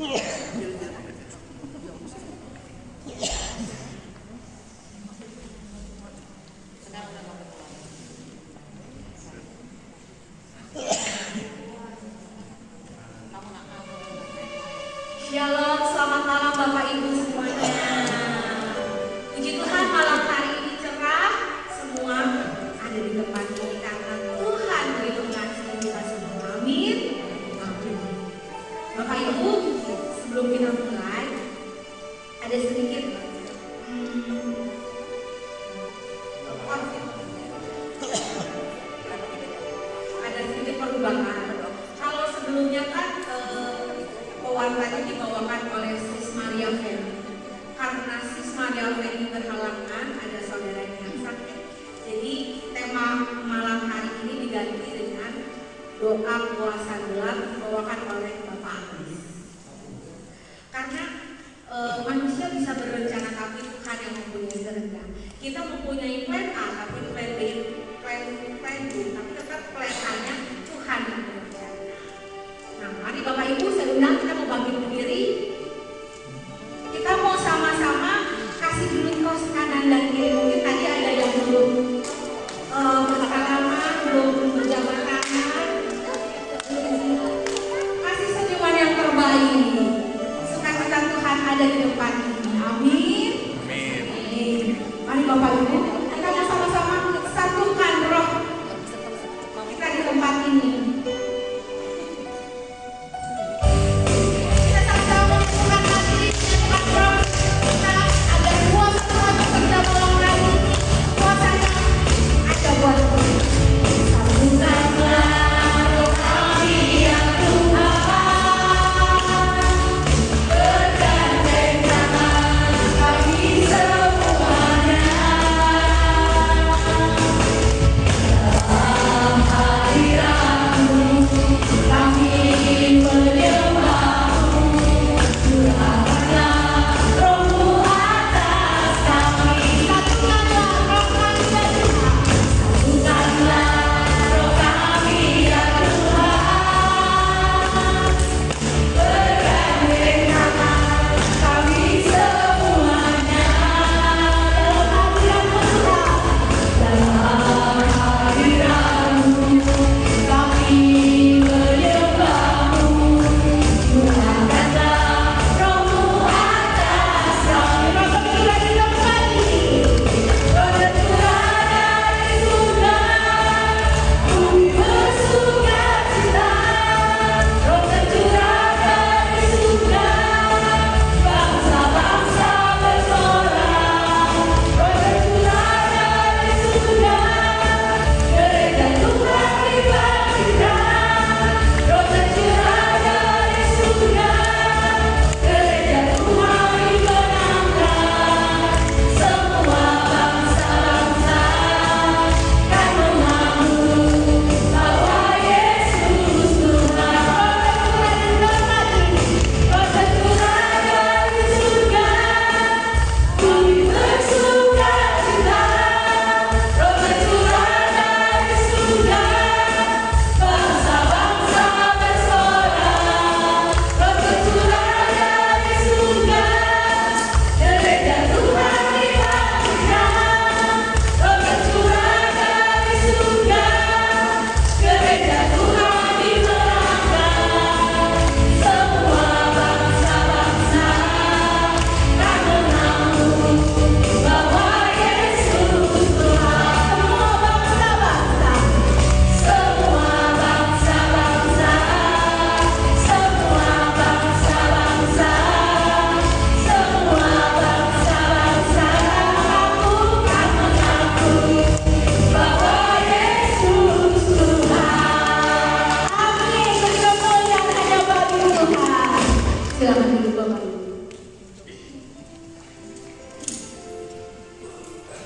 Shalom, selamat malam Bapak Ibu semuanya. Puji Tuhan malam hari ini cerah, semua ada di tempat ini karena Tuhan begitu mengasihi kita semua. Amin. Amin. Bapak Ibu, sebelum kita mulai, ada sedikit perubahan. Kalau sebelumnya kan pewarnanya dibawakan oleh Sis Maria Feni. Karena Sis Maria Feni berhalangan, ada saudaranya yang sakit, jadi tema malam hari ini diganti dengan doa puasa gelap dibawakan oleh Bapak Agis. Karena manusia bisa berencana tapi Tuhan yang mempunyai kehendak. Kita mempunyai plan A tapi plan B, tapi tetap plan A-nya Tuhan yang berencana. Nah, mari Bapak Ibu saya undang, kita mau bagi berdiri. Kita mau sama-sama kasih dulu kos kanan dan kiri. Mungkin tadi ada yang belum bersalaman, belum berjabat tangan. Kasih senyuman yang terbaik. Sukacita Tuhan ada di depan ini. Amin. Amin. Mari Bapak Ibu, kita mau sama-sama satukan roh kita di tempat ini.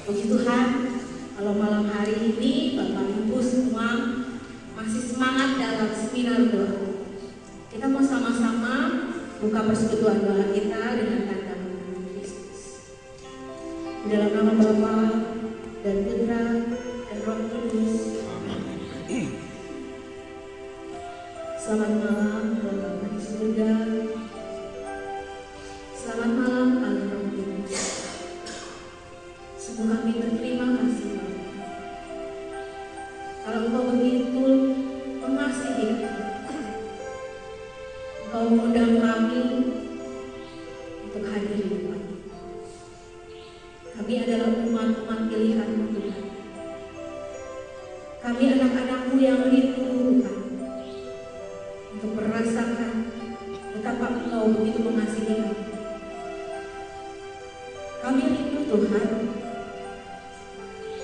Puji Tuhan, kalau malam hari ini Bapak Ibu semua masih semangat dalam seminar doa. Kita mau sama-sama buka persekutuan doa kita dengan tanda mengenal Kristus. Di dalam nama Bapa dan Putra dan Roh Kudus. Selamat malam Bapak di surga. Selamat malam Allah Roh Kudus. Sungguh kami berterima kasih Bapa. Kalau Engkau begitu mengasihi kami, Engkau mengundang kami untuk hadir di depan. Kami adalah umat-umat pilihan-Mu Tuhan. Kami anak-anak-Mu yang rindu Tuhan untuk merasakan betapa Engkau begitu mengasihi kami. Kami rindu Tuhan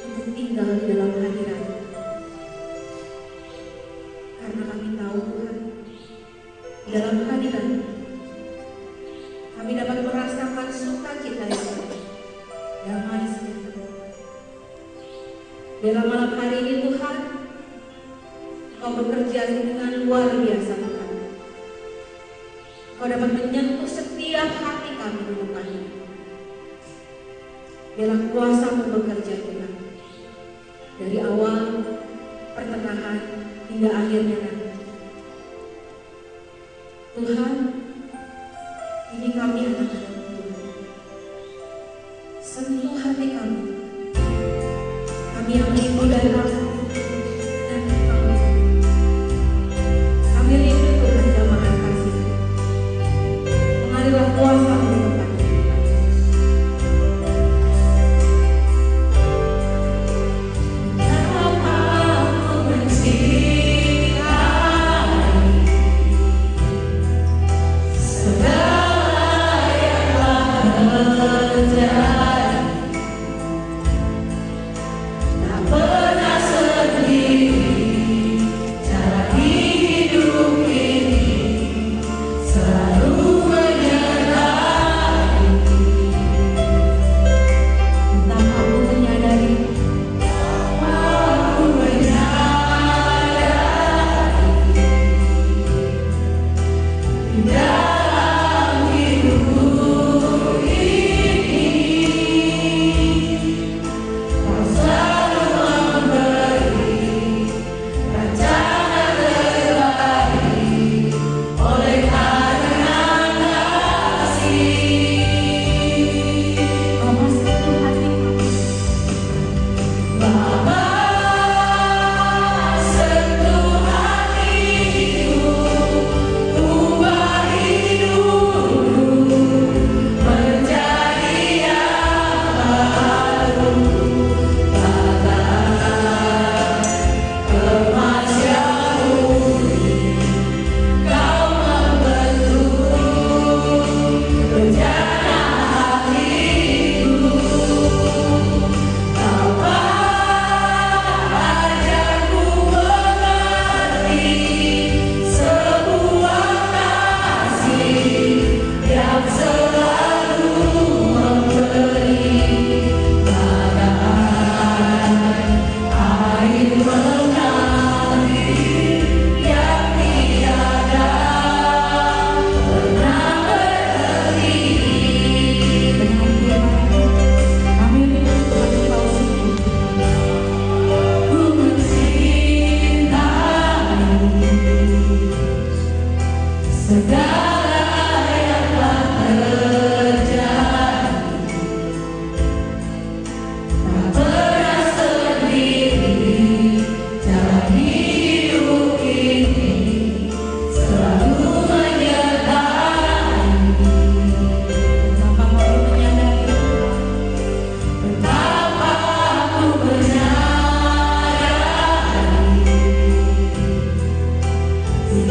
untuk tinggal di dalam hadirat-Mu. Karena kami tahu Tuhan, di dalam hadirat-Mu kami dapat merasakan sukacita yang penuh, damai sejahtera. Dalam malam hari ini Tuhan, Engkau bekerja dengan luar biasa Tuhan. Engkau dapat menyentuh setiap hati kami di depan ini. Dalam kuasa-Mu bekerja Tuhan, dari awal, pertengahan, hingga akhirnya nanti. Tuhan, ini kami anak-anak Tuhan. Sentuh hati kami. Kami yang rindu datang dan kami. Kami rindu Tuhan jamahan kasih. Mengarilah kuasa-Mu di depan kita.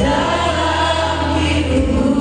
Dalam hidupku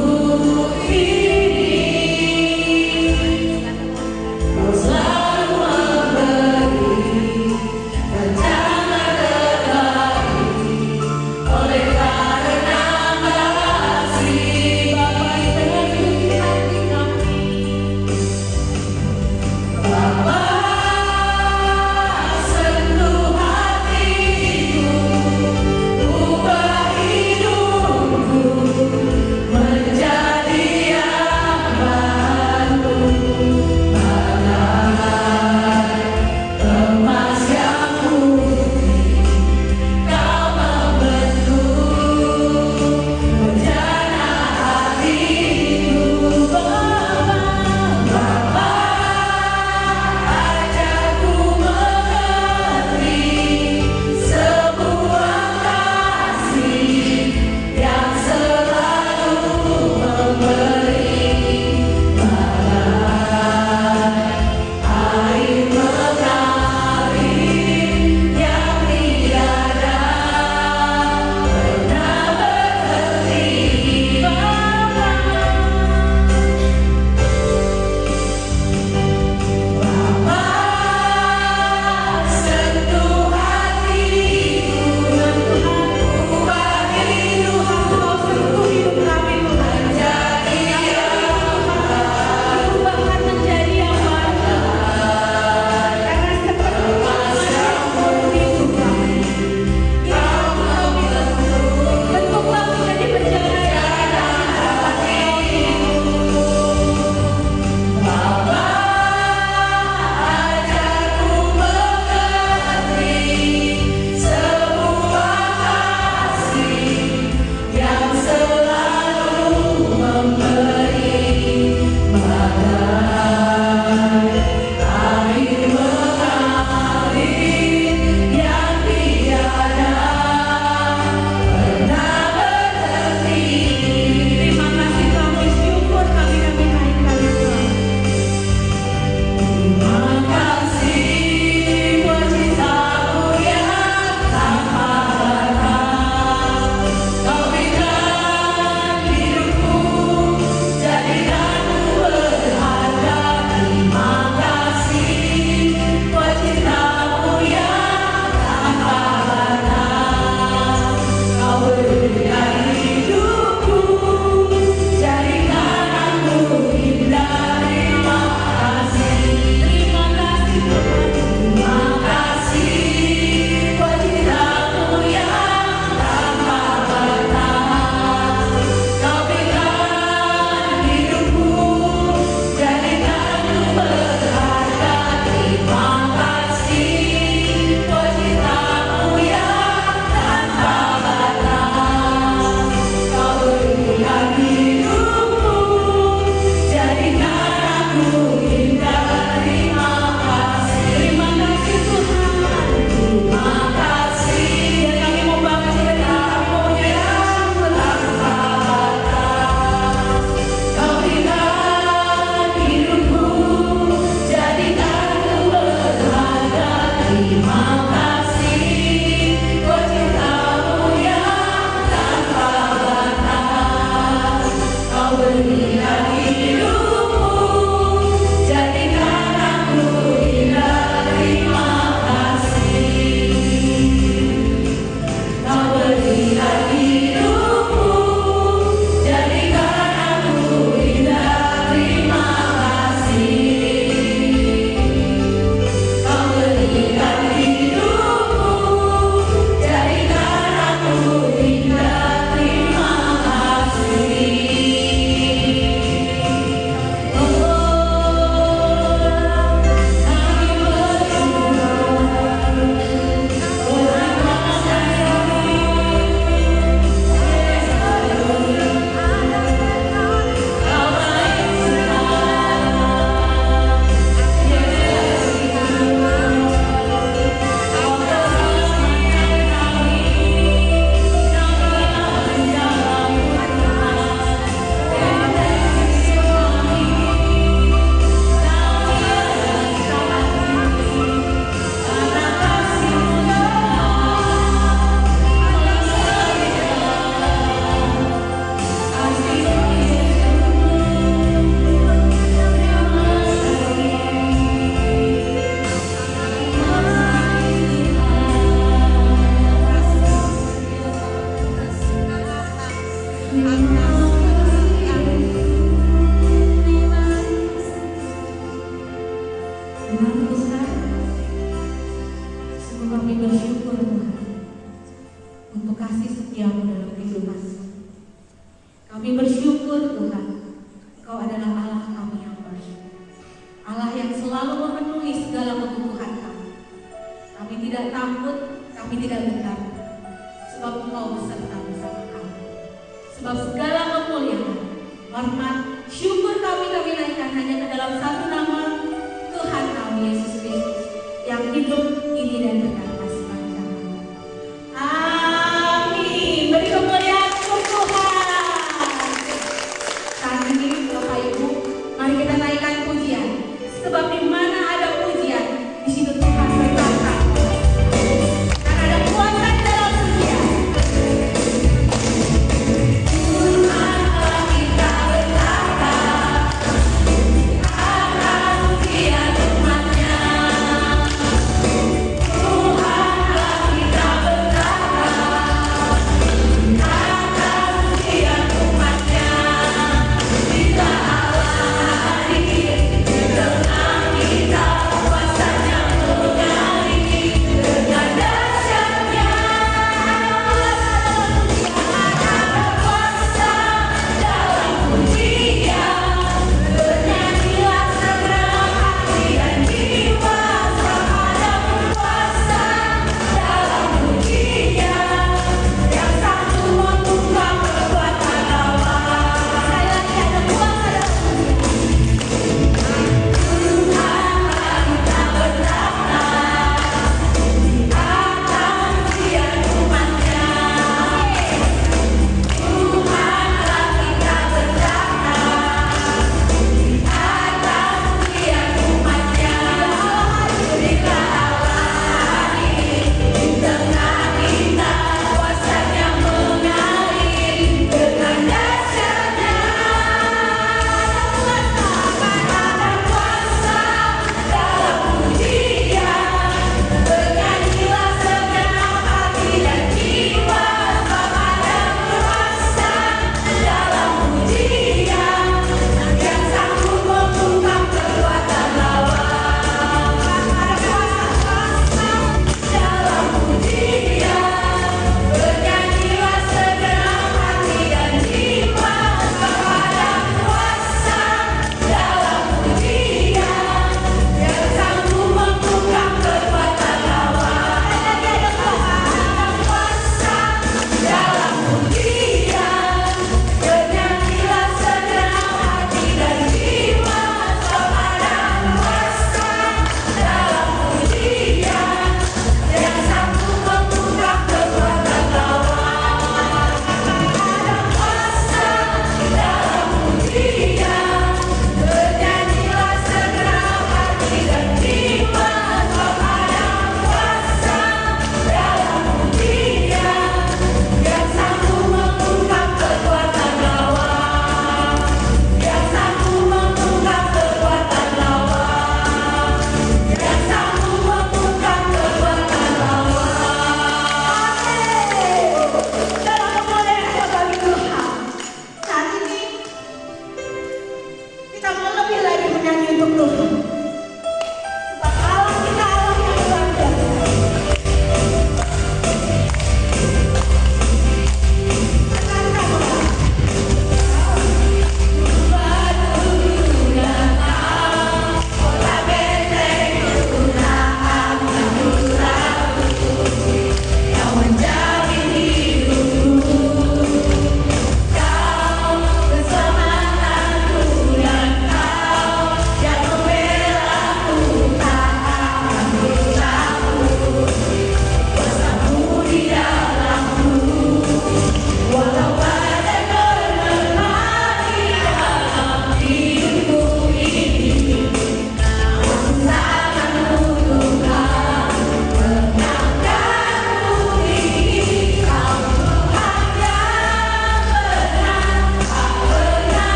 Dia umatnya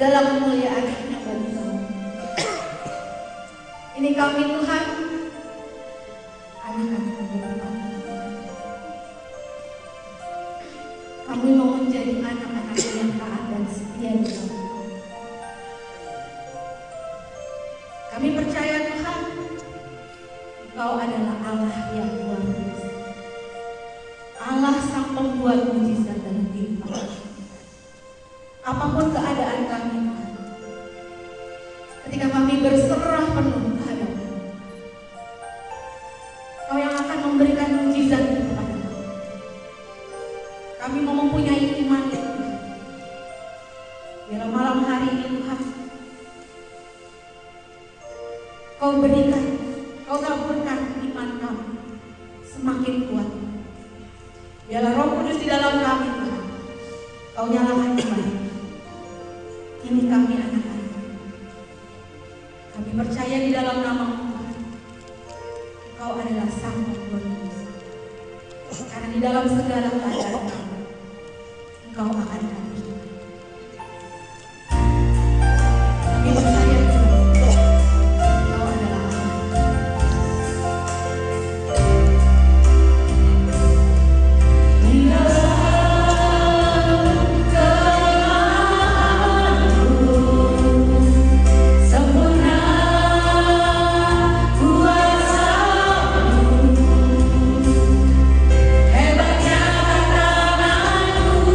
segala kemuliaan hanya bagi Kau. Ini kami Tuhan, anak-anak Tuhan. Kami mau menjadi anak-anak yang taat dan setia di dalam Kau. Kami percaya Tuhan, Engkau adalah Allah yang luar biasa. Allah sang pembuat mujizat dan timpang. Apapun keadaan kami Tuhan, ketika kami berserah penuh kehadiran, Kau yang akan memberikan mujizat itu kepada kami. Kami mau mempunyai iman ya Tuhan. Biar malam hari ini Tuhan, Kau berikan, Kau taburkan iman kami semakin kuat. Biarlah Roh Kudus di dalam kami Tuhan, Kau nyalakan kembali. Ini kami anak-anak. Kami percaya di dalam nama-Mu Tuhan, Engkau adalah Sang Pembuat mujizat. Karena di dalam segala keadaan kami, Engkau akan hadir. Kami percaya Tuhan, Engkau adalah Allah. Hebatnya tanganmu,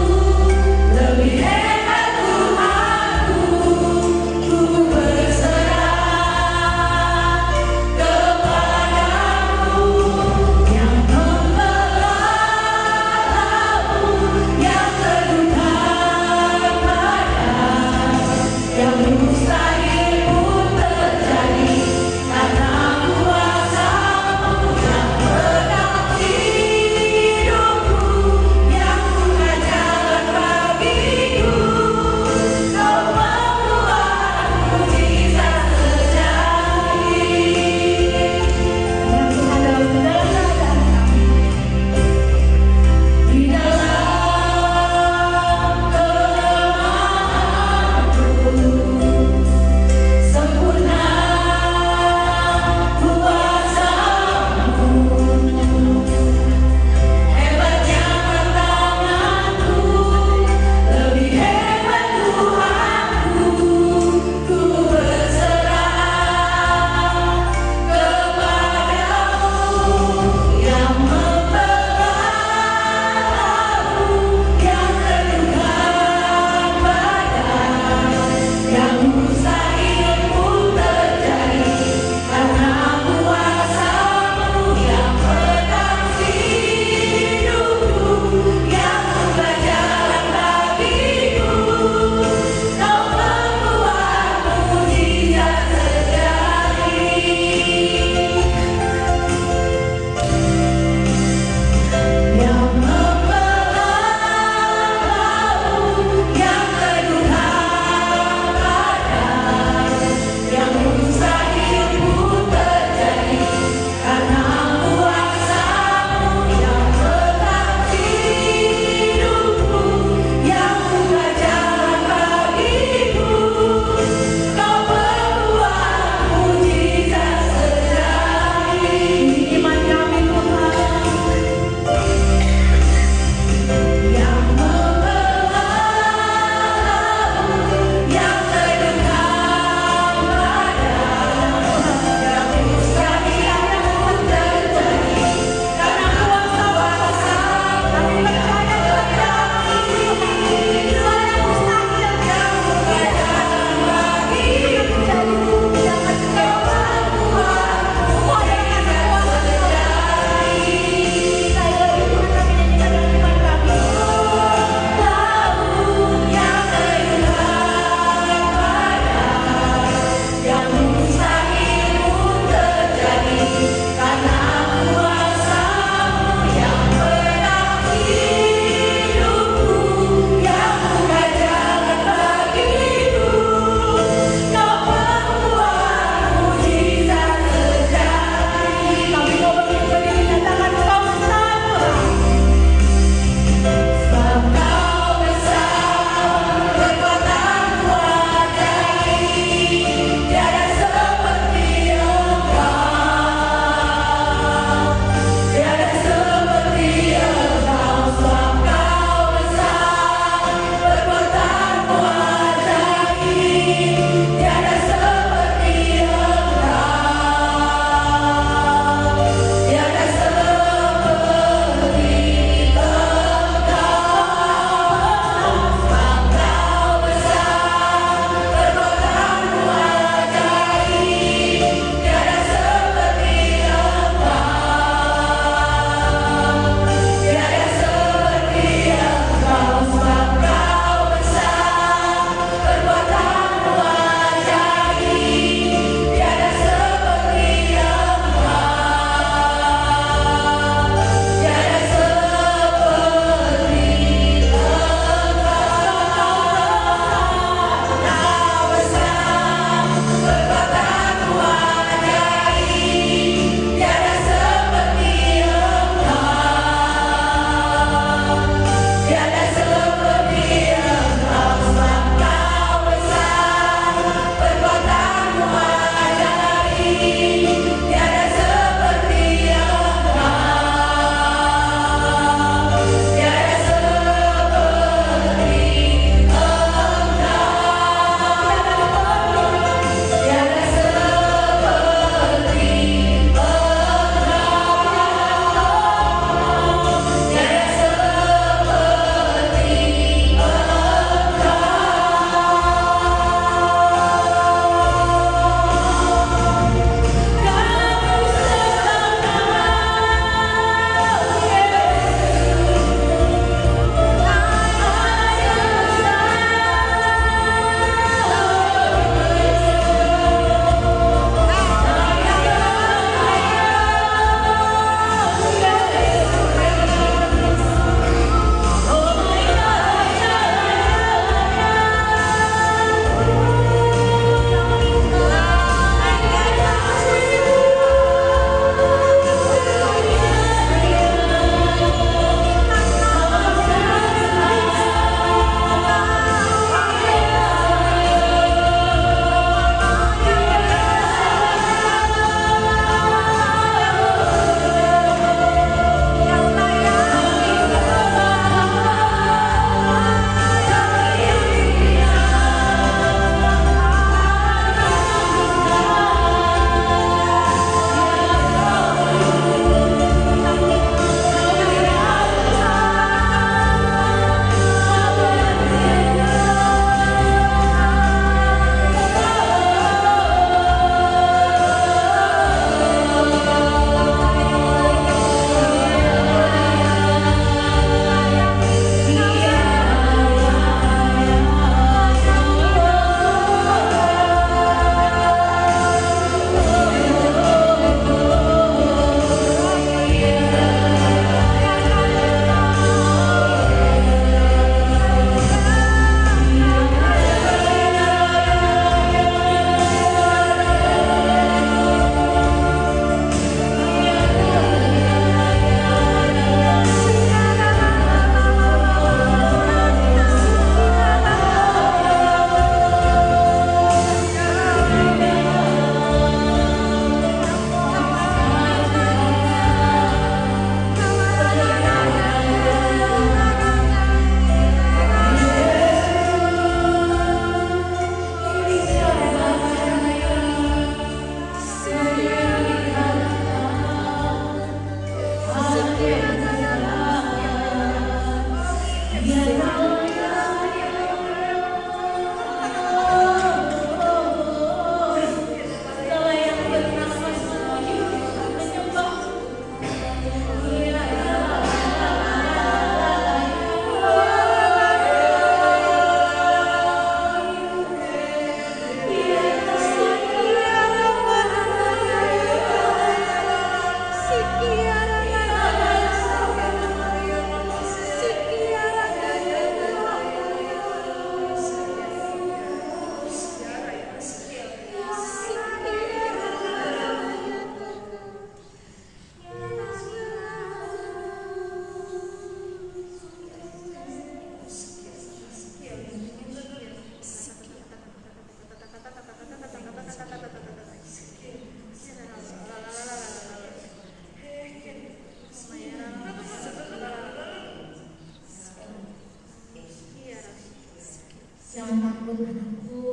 Jangan takut anakku,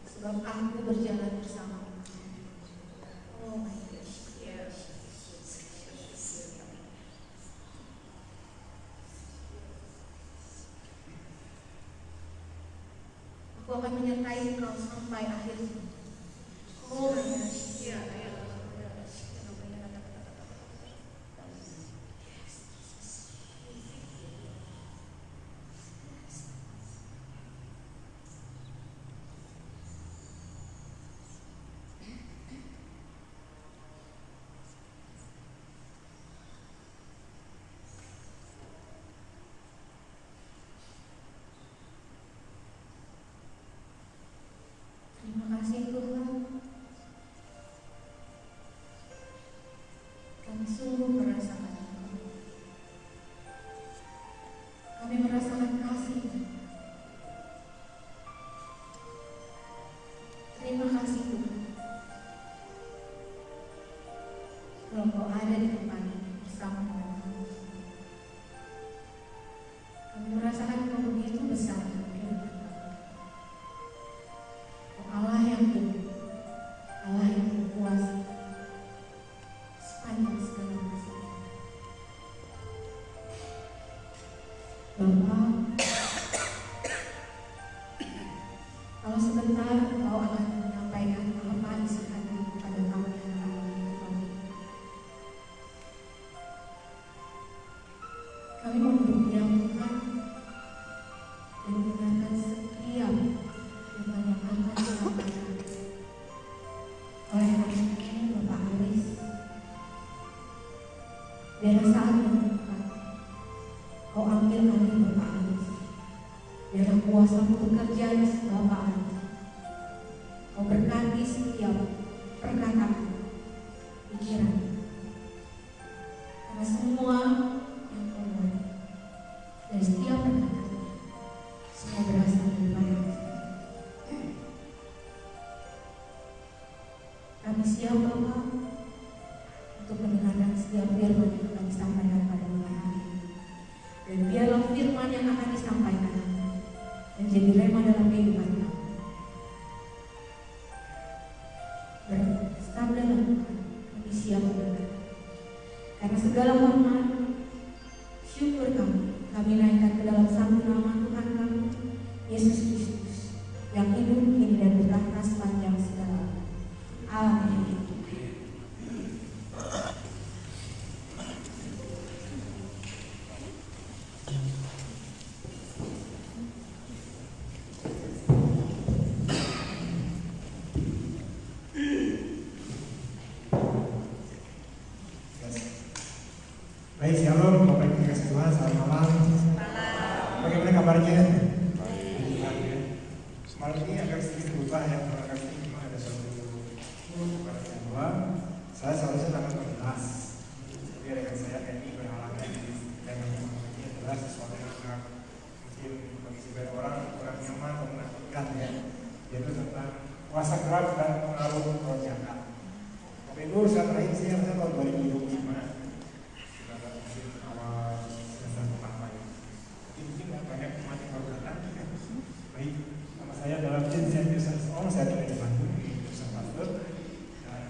sebab aku berjalan bersamamu. Oh my gosh. Aku akan menyertai kau sampai akhir. Oh my gosh. Terima kasih Tuhan, kami sungguh merasakan Engkau. Kami merasakan kasih. Terima kasih Tuhan, kalau Kau ada di tempat ini bersama kami. Kami merasakan Kau begitu besar dalam kehidupan kami. Allah yang hidup, Allah yang berkuasa sepanjang segala masa. Bapa, kalau sebentar Kau akan menyampaikan apa isi hati kepada kami yang akan mengikuti. Kami mau duduk diam Tuhan dan mendengarkan setiap firman yang akan disampaikan oleh anakmu Bapak Aris. Biar saat ini Tuhan, Kau ambil alih Bapak Aris. Biar kuasa-Mu bekerja di Bapak Aris. Kau berkati setiap perkataan, pikiran, karena semua yang Kau buat dari setiap perkataan semua berasal daripada kami siap Bapak untuk mendengarkan setiap firman yang akan disampaikan pada malam hari ini. Dan biarlah firman yang akan disampaikan menjadi rema dalam kehidupan kami. Bersabda Tuhan, kami siap mendengar. Karena segala hormat, syukur kami naikkan ke dalam satu nama Tuhan kami, Yesus Kristus, yang hidup kini dan bertahta sepanjang segala. Amin. Baik, shalom, Bapak Ibu kasih Tuhan, selamat malam. Bagaimana kabarnya? Malam ini agak sedikit berubah ya, karena kali ini ada suatu kepada yang dua. Saya seharusnya tanggal 14. Jadi rekan saya ini berhalangan dan ini adalah sesuatu yang agak mungkin bagi sebagian orang kurang nyaman atau menakutkan ya. Yaitu tentang kuasa gerak dan pengaruh roh jahat. Bapak Ibu, saya terakhir sih yang tahun 2025. Baik, nama saya adalah Vincent Yusuf Ong, saya tinggal di Bandung, di Nusa Pasteur, dan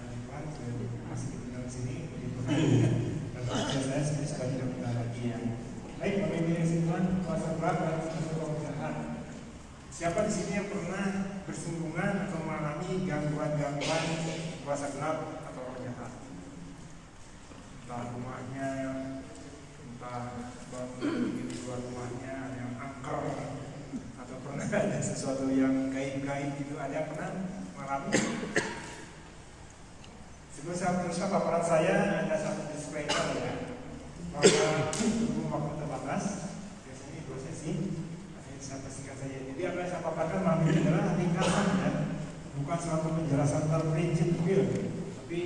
masih tinggal di sini, di Bandung, dan kerja saya sendiri sudah tidak tinggal lagi ya. Baik, Bapak Ibu yang simpan, kuasa berat dan kuasa roh jahat. Siapa di sini yang pernah bersinggungan atau mengalami gangguan-gangguan kuasa gelap atau roh jahat? entah rumahnya, entah bangun di luar rumahnya ada yang angker, atau pernah ada sesuatu yang gaib-gaib gitu, ada yang pernah mengalami. Sebelum saya meneruskan paparan saya, ada satu disclaimer ya, bahwa waktu terbatas, biasanya ini prosesi, saya pastikan saja. Jadi apa yang saya paparkan malam ini adalah ringkasan ya, bukan suatu penjelasan terperinci tapi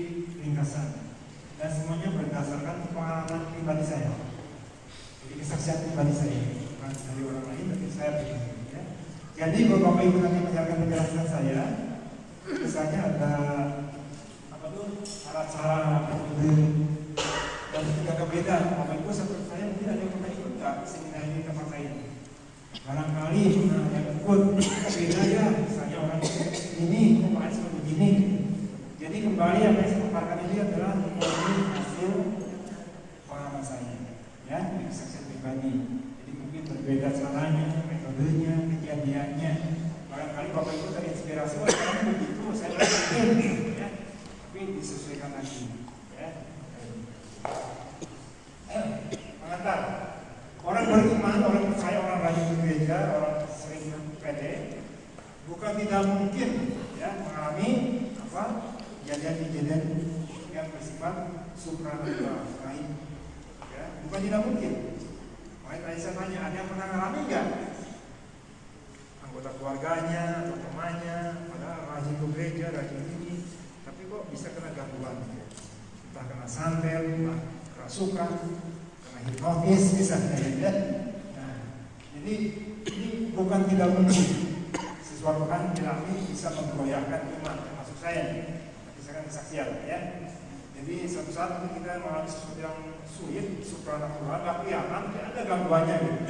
ringkasan. Dan semuanya berdasarkan pengalaman pribadi saya. Jadi kesaksian pribadi saya, bukan dari orang lain, tapi saya pribadi. Ya. Jadi kalau Bapak Ibu nanti menjalankan penjelasan saya, misalnya ada apa tuh cara-cara dan tidak beda. Bapak Ibu seperti saya mungkin ada yang pernah ikut nggak seminar ini tempat saya. Barangkali yang ikut beda ya, misalnya orang ini kemarin seperti begini. Jadi kembali apa yang saya paparkan ini adalah hasil pengalaman saya, ya, kesaksian pribadi. Jadi mungkin berbeda caranya, metodenya, kejadiannya. Barangkali Bapak Ibu terinspirasi, wah sekarang begitu, saya bikin, ya, tapi disesuaikan lagi, ya. Pengantar. Orang beriman, orang percaya, orang rajin ke gereja, orang sering pede, bukan tidak mungkin ya mengalami apa kejadian-kejadian yang bersifat supranatural, gaib. Ya, bukan tidak mungkin. Makanya tadi saya tanya, ada yang pernah mengalami nggak? Anggota keluarganya atau temannya, padahal rajin ke gereja, rajin ini, tapi kok bisa kena gangguan? Entah kena santet, entah kerasukan, hipnotis misalnya ya. Nah, jadi ini bukan tidak mungkin sesuatu kan dialami bisa menggoyahkan iman, termasuk saya, tapi saya kan kesaksian ya. Jadi suatu saat kita mengalami sesuatu yang sulit, supranatural, nggak kelihatan, ada gangguannya gitu.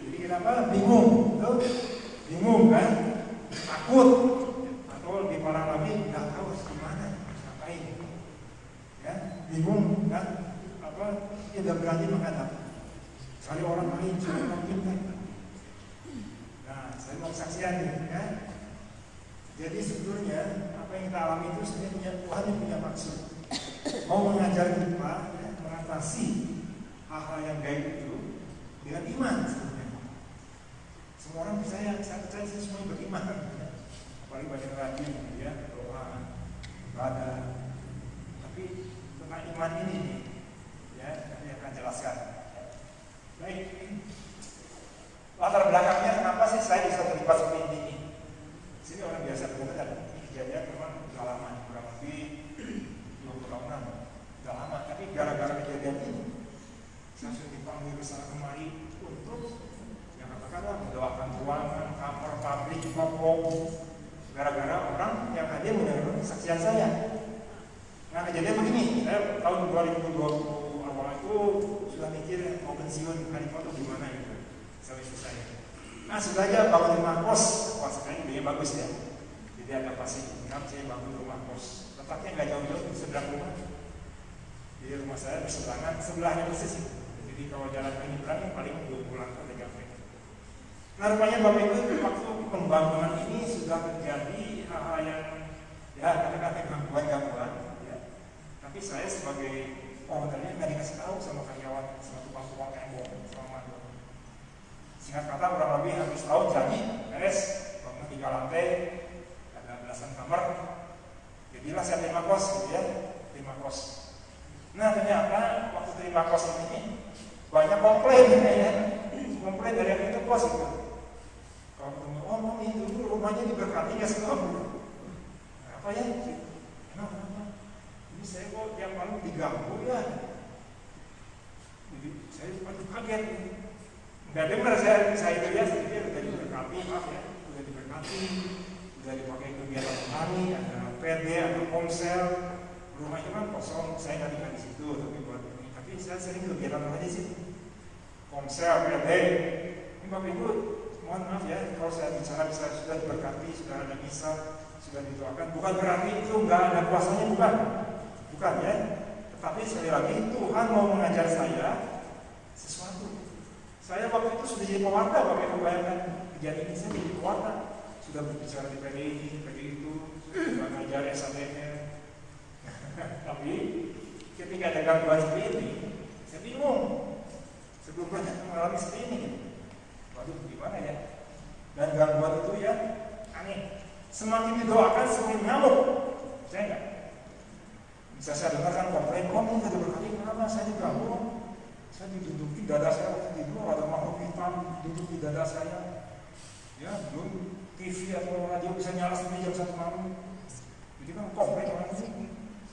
Jadi kenapa? Bingung, tuh, bingung kan, takut, atau lebih parah lagi nggak tahu harus gimana, harus ngapain, ya, bingung kan. Tidak berani menghadap. Sekali orang lain cuma kita. Nah, saya mau kesaksian ya. Jadi sebetulnya apa yang kita alami itu sebenarnya Tuhan yang punya maksud. Mau mengajar kita ya, mengatasi hal-hal yang gaib itu dengan iman sebetulnya. Semua orang percaya, saya percaya semua beriman. Ya. Apalagi banyak rajin ya, doa, ibadah. Tapi tentang iman ini nih. Nanti akan jelaskan. Baik, latar belakangnya kenapa sih saya bisa terlibat seperti ini? Sini orang biasa benar ini kejadian memang sudah lama, kurang lebih 20 tahunan, sudah lama. Tapi gara-gara kejadian ini, saya sudah dipanggil kesana kemari untuk yang katakanlah mendoakan ruangan, kamar, pabrik, toko. Gara-gara orang yang hadir mendengar kesaksian saya. Nah kejadian begini, saya tahun 2020 itu sudah mikir mau pensiun hari itu gimana gitu sama istri saya. Nah sudah aja bangun rumah kos, pas sekarang idenya bagus ya. Jadi ada pasif income, saya bangun rumah kos. Letaknya nggak jauh-jauh di seberang rumah. Jadi rumah saya berseberangan, sebelahnya persis. Jadi kalau jalan ke nyebrang paling 20 langkah 3 meter. Nah rupanya Bapak Ibu waktu pembangunan ini sudah terjadi hal-hal yang ya kadang-kadang gangguan-gangguan. Ya. Tapi saya sebagai ownernya nggak dikasih tahu sama karyawan, sama tukang-tukang tembok, sama mandor. Singkat kata kurang lebih habis tahun jadi beres, bangun 3 lantai, ada belasan kamar. Jadilah saya terima kos, gitu ya, terima kos. Nah ternyata waktu terima kos ini banyak komplain, ya, komplain dari yang itu kos itu. Kalau oh mau itu dulu rumahnya diberkati nggak selalu. Apa ya? Kenapa? Saya kok yang malam diganggu ya. Jadi saya kaget. Nggak dengar saya itu ya, saya udah diberkati, maaf ya, udah diberkati, udah dipakai kegiatan hari, ada PD, ada ponsel, rumahnya kan kosong, saya nggak tinggal di situ, tapi buat ini. Tapi saya sering kegiatan aja sih, ponsel, PD. Ini Bapak Ibu, mohon maaf ya, kalau saya bicara bisa sudah diberkati, sudah ada misa, sudah didoakan, bukan berarti itu nggak ada kuasanya, bukan ya, tetapi sekali lagi Tuhan mau mengajar saya sesuatu. Saya waktu itu sudah jadi pewarta, Bapak Ibu bayangkan kejadian ini saya jadi pewarta, sudah berbicara di PDI itu, sudah mengajar SADN. Tapi ketika ada gangguan seperti ini, saya bingung. Sebelum pernah mengalami seperti ini, waduh gimana ya? Dan gangguan itu ya aneh. Semakin didoakan semakin ngamuk. Saya enggak. Bisa saya dengarkan komplain, kok ini tidak berkali kenapa saya diganggu? Saya diduduki dada saya waktu tidur, ada makhluk hitam duduk di dada saya. Ya, belum TV atau radio bisa nyala sampai jam 1 malam. Jadi kan komplain orang itu.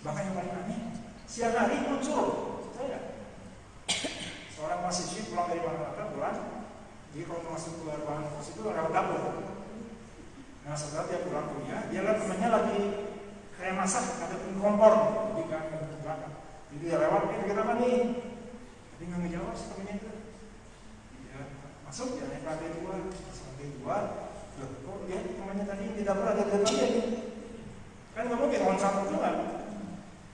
Bahkan yang paling aneh, siang hari muncul. Saya seorang mahasiswi pulang dari Jakarta pulang, jadi kalau masuk ke ruangan kos itu lewat dapur. Nah setelah dia pulang kuliah, dia lihat temannya lagi kayak masak, ada kompor, jadi kan ke belakang. Jadi dia lewat, kita apa nih? Tapi nggak ngejawab si temannya itu. Dia masuk, dia naik lantai 2, lantai 2. Loh, kok dia temannya tadi di dapur ada di depan dia nih? Kan nggak mungkin orang satu juga.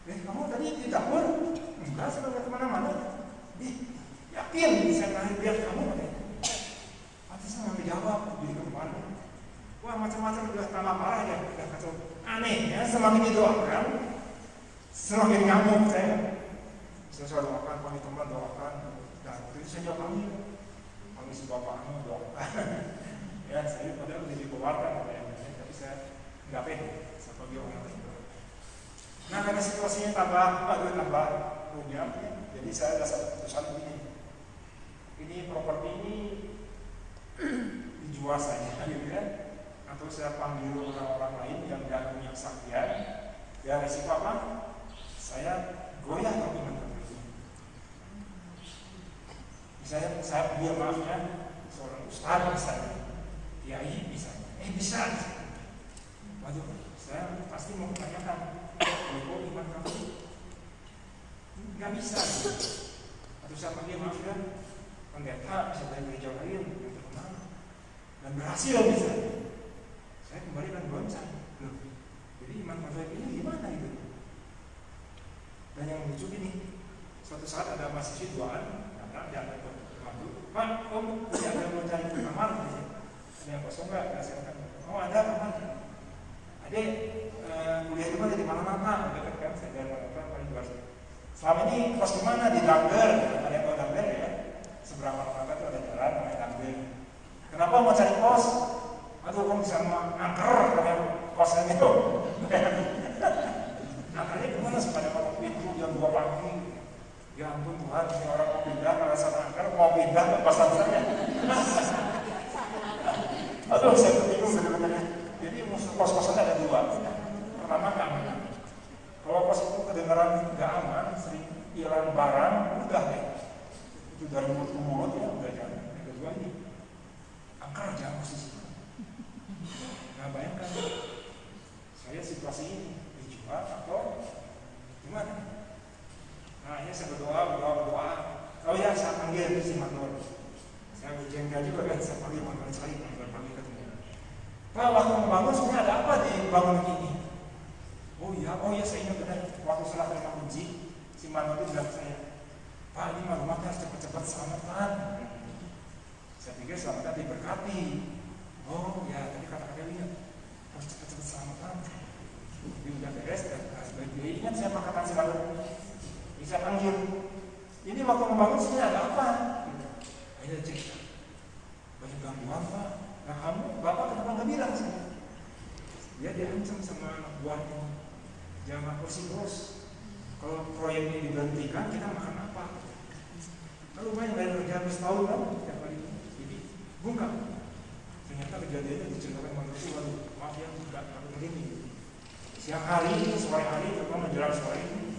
Kamu tadi di dapur? Enggak, saya nggak kemana-mana. Yakin saya lihat kamu katanya. Pantesan nggak menjawab, jadi kemana? Wah macam-macam udah tambah parah ya, udah kacau. Aneh ya, semakin didoakan, semakin ngamuk saya. Saya doakan, panggil teman doakan, dan itu saya jawab panggil si bapakmu doakan. Ya saya padahal udah dikeluarkan tapi saya nggak pede, saya panggil orang tersebut. Nah karena situasinya tambah rumit, jadi saya ada satu keputusan begini. Ini properti ini dijual saja, gitu kan? Atau saya panggil orang-orang lain yang tidak punya kesaktian. Ya resiko apa? Saya goyah komitmen itu. Misalnya saya dia maafnya seorang ustaz misalnya, kiai misalnya, bisa. Waduh, saya pasti mau tanyakan, kok iman kamu? Nggak bisa. Atau saya panggil maaf ya. Pendeta bisa dari gereja lain yang terkenal dan berhasil bisa. Saya kembali dan goncang. Loh, jadi iman Katolik ini gimana itu? Dan yang lucu ini, suatu saat ada mahasiswa duaan datang jangan bantu. Pak, om tidak ada mau cari kamar ada yang kosong nggak? Saya katakan, oh ada kamar. Adik kuliah itu kan di mana-mana, dekat kan saya dari mana-mana paling luar. Selama ini kos di mana? Di Dangger, ada yang tahu Dangger ya? Seberang mana itu ada jalan namanya Dangger. Kenapa mau cari kos? Aduh, kamu bisa angker dengan kosnya itu. Angkernya kemana supaya kalau pintu jam 2 pagi? Ya ampun Tuhan, ini orang mau pindah kalau sama angker mau pindah ke kosan saya. Aduh, saya bingung benar-benar. Jadi musuh kos-kosannya ada 2. Pertama keamanan. Kalau kos itu kedengaran nggak aman, sering hilang barang, udah deh. Itu dari mulut ke mulut ya udah jangan. Yang kedua ini angker aja posisi. Nah bayangkan saya situasi ini dijual atau gimana? Nah ini saya berdoa. Oh ya saya panggil si Matur. Saya berjengkel juga kan, saya panggil Matur sekali panggil ketemu. Pak waktu membangun sebenarnya ada apa di bangunan ini? Oh iya saya ingat benar. Waktu setelah terima kunci, si Matur itu bilang ke saya, Pak ini rumahnya harus cepat-cepat selamatkan. Saya pikir selamatkan diberkati. Oh ya, tadi kata-kata lihat harus cepat-cepat selamatkan. Jadi udah beres dan sebagai ingat saya kata si Matur. Bisa panggil. Ini waktu membangun sebenarnya ada apa? Ayo cerita. Banyak gangguan Pak. Nah kamu, Bapak kenapa nggak bilang sih? Dia diancam sama anak buahnya. Jangan kursi terus. Kalau proyek ini diberhentikan, kita makan apa? Lalu banyak dari kerjaan setahun kan? Setiap hari ini. Jadi bungkam. Ternyata kejadiannya diceritakan manusia. Waduh, maaf ya, nggak begini. Siang hari, sore hari, terutama menjelang sore ini.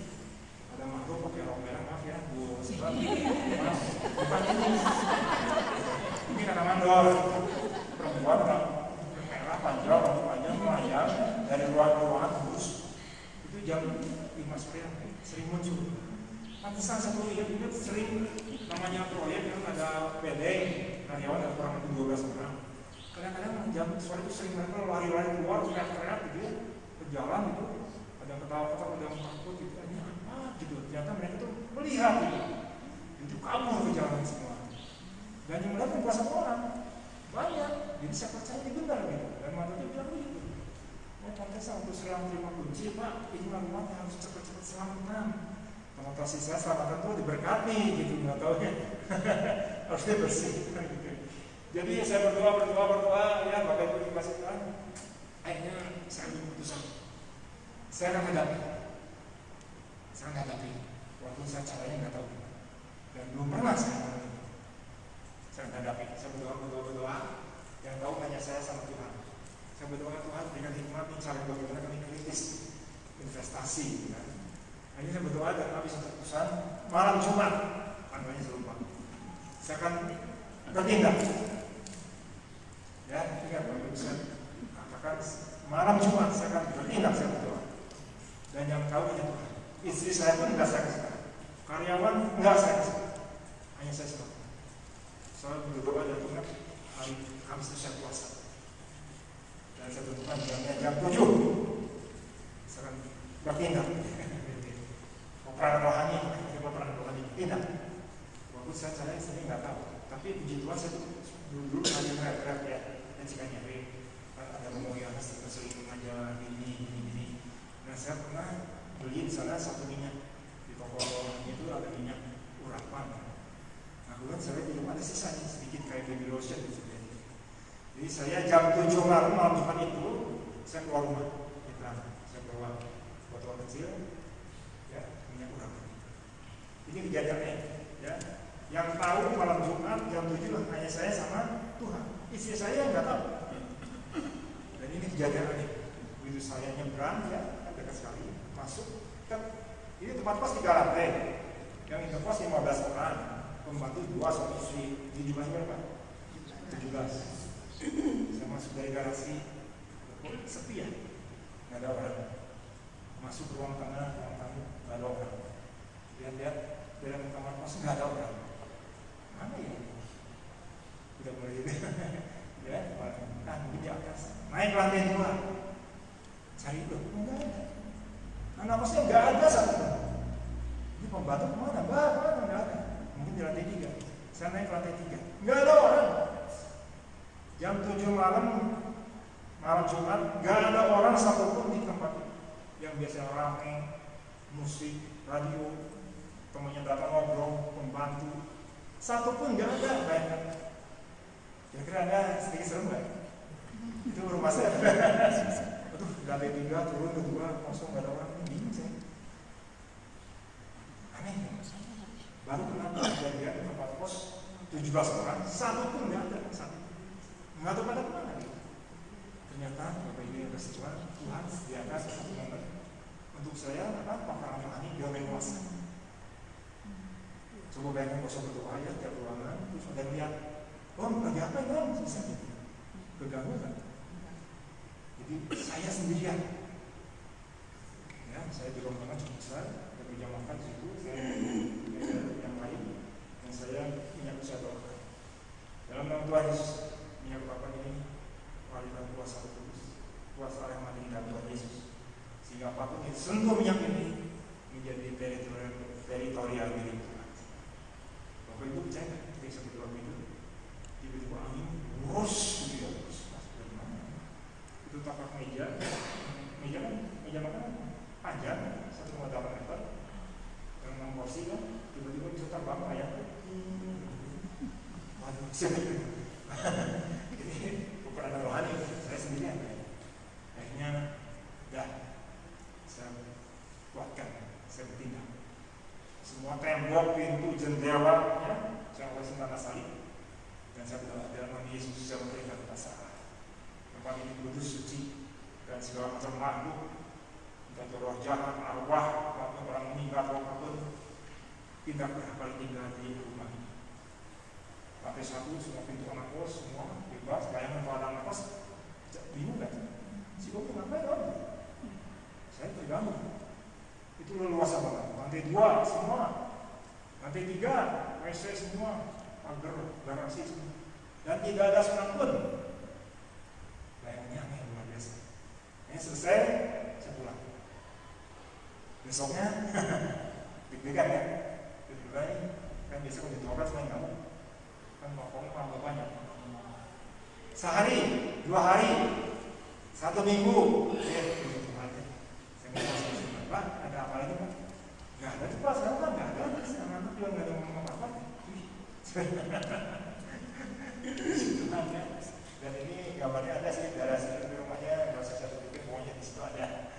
Ada makhluk pakai rok merah, maaf ya, Bu Sebab. Maaf, bukan ini. Ini kata mandor. Perempuan merah, panjang, rambut panjang, melayang dari ruangan terus. Itu jam 5 sore sering muncul. Pantesan satu ingat sering namanya proyek yang ada PD, karyawan ada kurang lebih 12 orang. Kadang-kadang jam sore itu sering mereka lari-lari keluar, teriak-teriak gitu ya, berjalan gitu, ada yang ketawa-ketawa, ada yang takut gitu, ini apa gitu. Ternyata mereka tuh melihat gitu, itu kabur ke jalan semua. Dan yang melihat bukan satu orang, banyak. Jadi saya percaya ini benar gitu. Dan mantunya bilang begitu. Pantesan waktu serang terima kunci, Pak, ini rumahnya harus cepat-cepat selamatkan. konotasi saya selamatan tuh diberkati gitu, nggak tahu ya. Harusnya bersih gitu. Jadi saya berdoa ya Bapak Ibu dikasih Tuhan. Akhirnya saya ambil keputusan, saya akan hadapi. Walaupun saya caranya nggak tahu dan belum pernah saya hadapi. Saya berdoa. Yang tahu hanya saya sama Tuhan. Saya berdoa Tuhan berikan hikmat nih cara bagaimana kami kritis investasi. Kan? Akhirnya saya berdoa dan habis keputusan malam Jumat, tanggalnya saya lupa. Saya akan bertindak. Ya, ingat Bapak Ibu saya katakan malam Jumat saya akan bertindak, saya berdoa. Dan yang tahu hanya Tuhan. Istri saya pun enggak saya kasih. Karyawan enggak saya kasih. Hanya saya sendiri. Saya berdoa dan ingat hari Kamis itu saya puasa. Dan saya tentukan jam 7 saya akan bertindak. Peperangan rohani tidak. Waktu saya cari sendiri nggak tahu. Tapi puji Tuhan saya dulu hanya teriak-teriak ya. Dan jika nyari ada ngomong yang selingkuh aja gini. Nah saya pernah beli di sana satu minyak di toko itu ada minyak urapan. Nah kemudian saya di rumah ada sisanya sedikit kayak baby lotion gitu. Jadi saya jam 7 malam Jumat itu saya keluar rumah. Saya bawa botol kecil ya minyak urapan. Ini kejadiannya ya. Yang tahu malam Jumat jam 7 hanya saya sama Tuhan. Istri saya nggak tahu. Dan ini kejadiannya. Begitu saya nyebrang ya, dekat sekali masuk. Ini tempat kos 3 lantai. Yang ini kos 15 orang. Pembantu 2 suami istri. Di jumlahnya berapa? 17. Saya masuk dari garasi. Sepi ya. Nggak ada orang. Masuk ruang tengah, ruang tamu, nggak ada orang. Lihat-lihat dalam kamar kos nggak ada orang. Mana ya? Udah mulai gitu. Ya, mungkin di atas. Naik lantai 2. Cari itu, nggak ada. Anak kosnya nggak ada satu. Ini pembantu kemana? Mana nggak ada. Mungkin di lantai 3. Saya naik lantai 3. Nggak ada orang. Jam 7 malam Jumat, nggak ada orang satupun di tempat itu. Yang biasanya ramai, musik, radio, temannya datang ngobrol, pembantu, satu pun nggak ada. Bayangkan, kira-kira ada sedikit serem nggak? Itu rumah saya. Aduh, lantai 3 turun ke 2 kosong nggak ada orang, bingung saya. Aneh, baru kenapa kejadian di tempat kos 17 orang, satu pun nggak ada, nggak tahu pada kemana. Ternyata Bapak Ibu yang kasih Tuhan sediakan satu momen untuk saya paparan rohani biar menguasai. Coba bayangkan kosong berdoa ya tiap ruangan, terus ada lihat, lagi apa ya? Bisa gitu, keganggu kan? Jadi saya sendirian, ya saya di ruangan cukup besar, ada meja makan di situ, saya yang lain, dan saya minyak saya doakan. Dalam nama Tuhan Yesus, minyak Bapak ini walikan kuasa kudus, kuasa yang mati dalam Tuhan Yesus, sehingga apapun yang sentuh minyak ini menjadi teritorial milik Tuhan. Bapak Ibu percaya nggak? Ketika saya berdoa itu, tiba-tiba angin wos gitu ya, dari mana? Itu tapak meja kan meja makan panjang 1,8 meter, yang 6 porsi kan, tiba-tiba bisa terbang kayak, waduh, siapa itu? Ini peperangan rohani, saya sendirian. Akhirnya, saya kuatkan, saya bertindak. Semua tembok, pintu, jendela, ya, saya kasih tanda salib. Dan saya berdoa dalam nama Yesus saya memberikan kebesaran. Tempat ini kudus, suci, dan segala macam makhluk, entah itu roh jahat, arwah, maupun orang meninggal, apapun, tidak berhak tinggal di rumah ini. Lantai 1 semua pintu anak kos semua bebas. Bayangkan kalau ada anak kos bingung kan? Si Bobi ngapain om? Saya terganggu. Itu leluasa banget. Lantai 2 semua, lantai 3 WC semua, pagar, garasi semua, dan tidak ada seorang pun. Bayangnya aneh luar biasa. Ini selesai, saya pulang. Besoknya deg-degan ya. Deg-degan kan biasa kalau ditolak selain kamu kan pokoknya tambah banyak. Sehari, 2 hari, 1 minggu, saya ngomong Pak, ada apa lagi Pak? Nggak ada tuh Pak sekarang. juga nggak ada ngomong apa-apa. Dan ini gambarnya ada sih, daerah sini di rumahnya, nggak usah saya tunjukin, pokoknya di situ ada.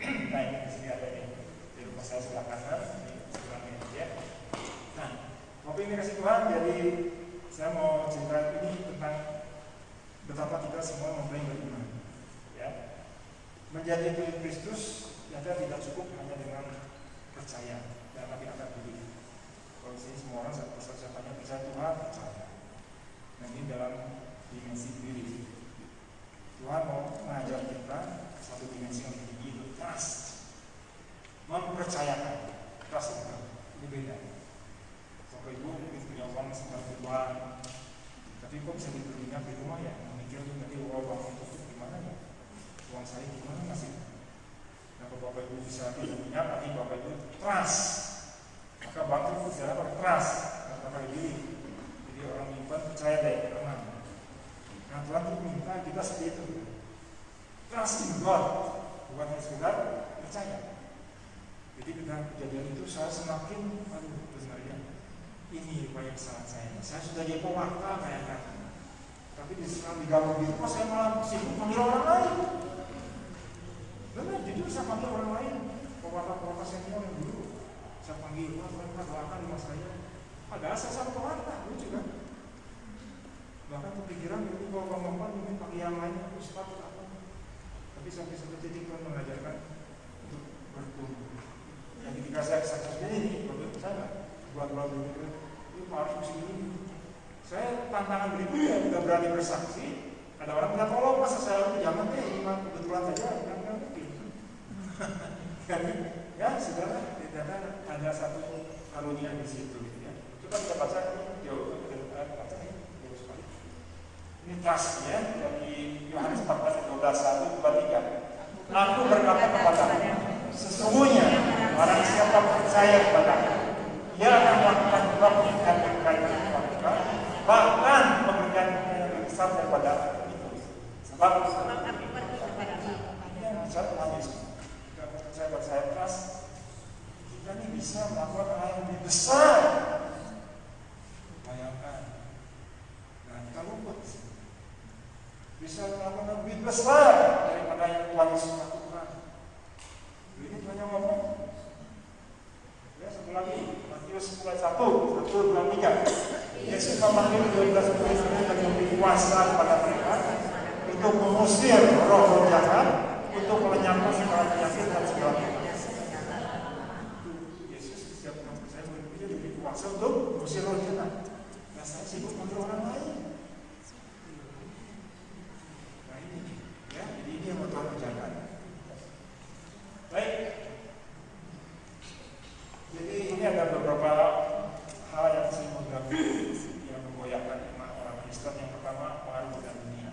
Nah ini di sini ada nih, di rumah saya sebelah kanan, di sebelah ini ya. Nah, Bapak ini kasih Tuhan, jadi saya mau cerita ini tentang betapa kita semua mempunyai beriman. Ya, menjadi milik Kristus ternyata tidak cukup hanya dengan percaya dan tapi akan beli. Kalau di sini semua orang saya tanya percaya Tuhan, percaya. Nah ini dalam dimensi diri. Tuhan mau mengajar kita satu dimensi yang lebih tinggi, itu trust, mempercayakan. Trust ini beda. Bapak Ibu mungkin punya uang sekitar ribuan, tapi kok bisa dibelinya di rumah ya? Memikir nanti uang itu gimana ya? Uang saya gimana masih? Nah kalau Bapak Ibu bisa tidak punya, tapi Bapak Ibu trust, maka bangkit itu bisa dapat trust, kata diri. Jadi orang menyimpan percaya deh, aman. Nah Tuhan itu minta kita seperti itu, trust in God, bukan hanya sekedar percaya. Jadi dengan kejadian itu saya semakin, aduh sebenarnya ini banyak salah saya sudah jadi pewarta kayaknya, tapi digabung gitu kok saya malah sibuk panggil orang lain. Benar, jujur saya panggil orang lain, pewarta senior yang dulu saya panggil, mereka doakan rumah saya. Ada asal sama pewarta, lucu kan? Bahkan kepikiran itu kalau ngomong mungkin pakai yang lain, ustaz apa? Tapi sampai satu titik Tuhan mengajarkan untuk bertumbuh. Yang ketika saya kesaksian ini, bapak saya buat berikut itu harus begini. Saya tantangan berikutnya tidak berani bersaksi. Ada orang minta tolong, masa saya jangan deh, cuma kebetulan saja, nggak mungkin. Ya, saudara, ternyata ada satu karunia di situ, gitu ya. Coba kita baca jauh sekali. Ini trust ya, dari Yohanes 14:12-1-23. Aku berkata kepadamu, sesungguhnya orang siapa percaya kepadaku, ia akan melakukan pekerjaan mereka, bahkan pekerjaan yang lebih besar daripada itu. Sebab aku pergi kepadamu. Ini yang bicara Tuhan Yesus. Jika percaya trust, kita ini bisa melakukan hal yang lebih besar. Bayangkan. Nah, kita luput. Bisa melakukan lebih besar daripada yang Tuhan Yesus lakukan. Ini Tuhan yang ngomong. Ya, satu lagi, Matius 10:1-3. Yesus memanggil 12 murid-murid dan memberi kuasa kepada mereka untuk mengusir roh-roh jahat, untuk melenyapkan segala penyakit dan segala penyakit. Yesus setiap orang percaya murid-muridnya diberi kuasa untuk mengusir roh jahat. Nah, saya sibuk manggil orang lain. Nah ini, ya, jadi ini yang Tuhan ajarkan. Baik. Jadi ini ada beberapa hal yang sering mengganggu, yang menggoyahkan iman orang Kristen. Yang pertama, pengaruh dari dunia.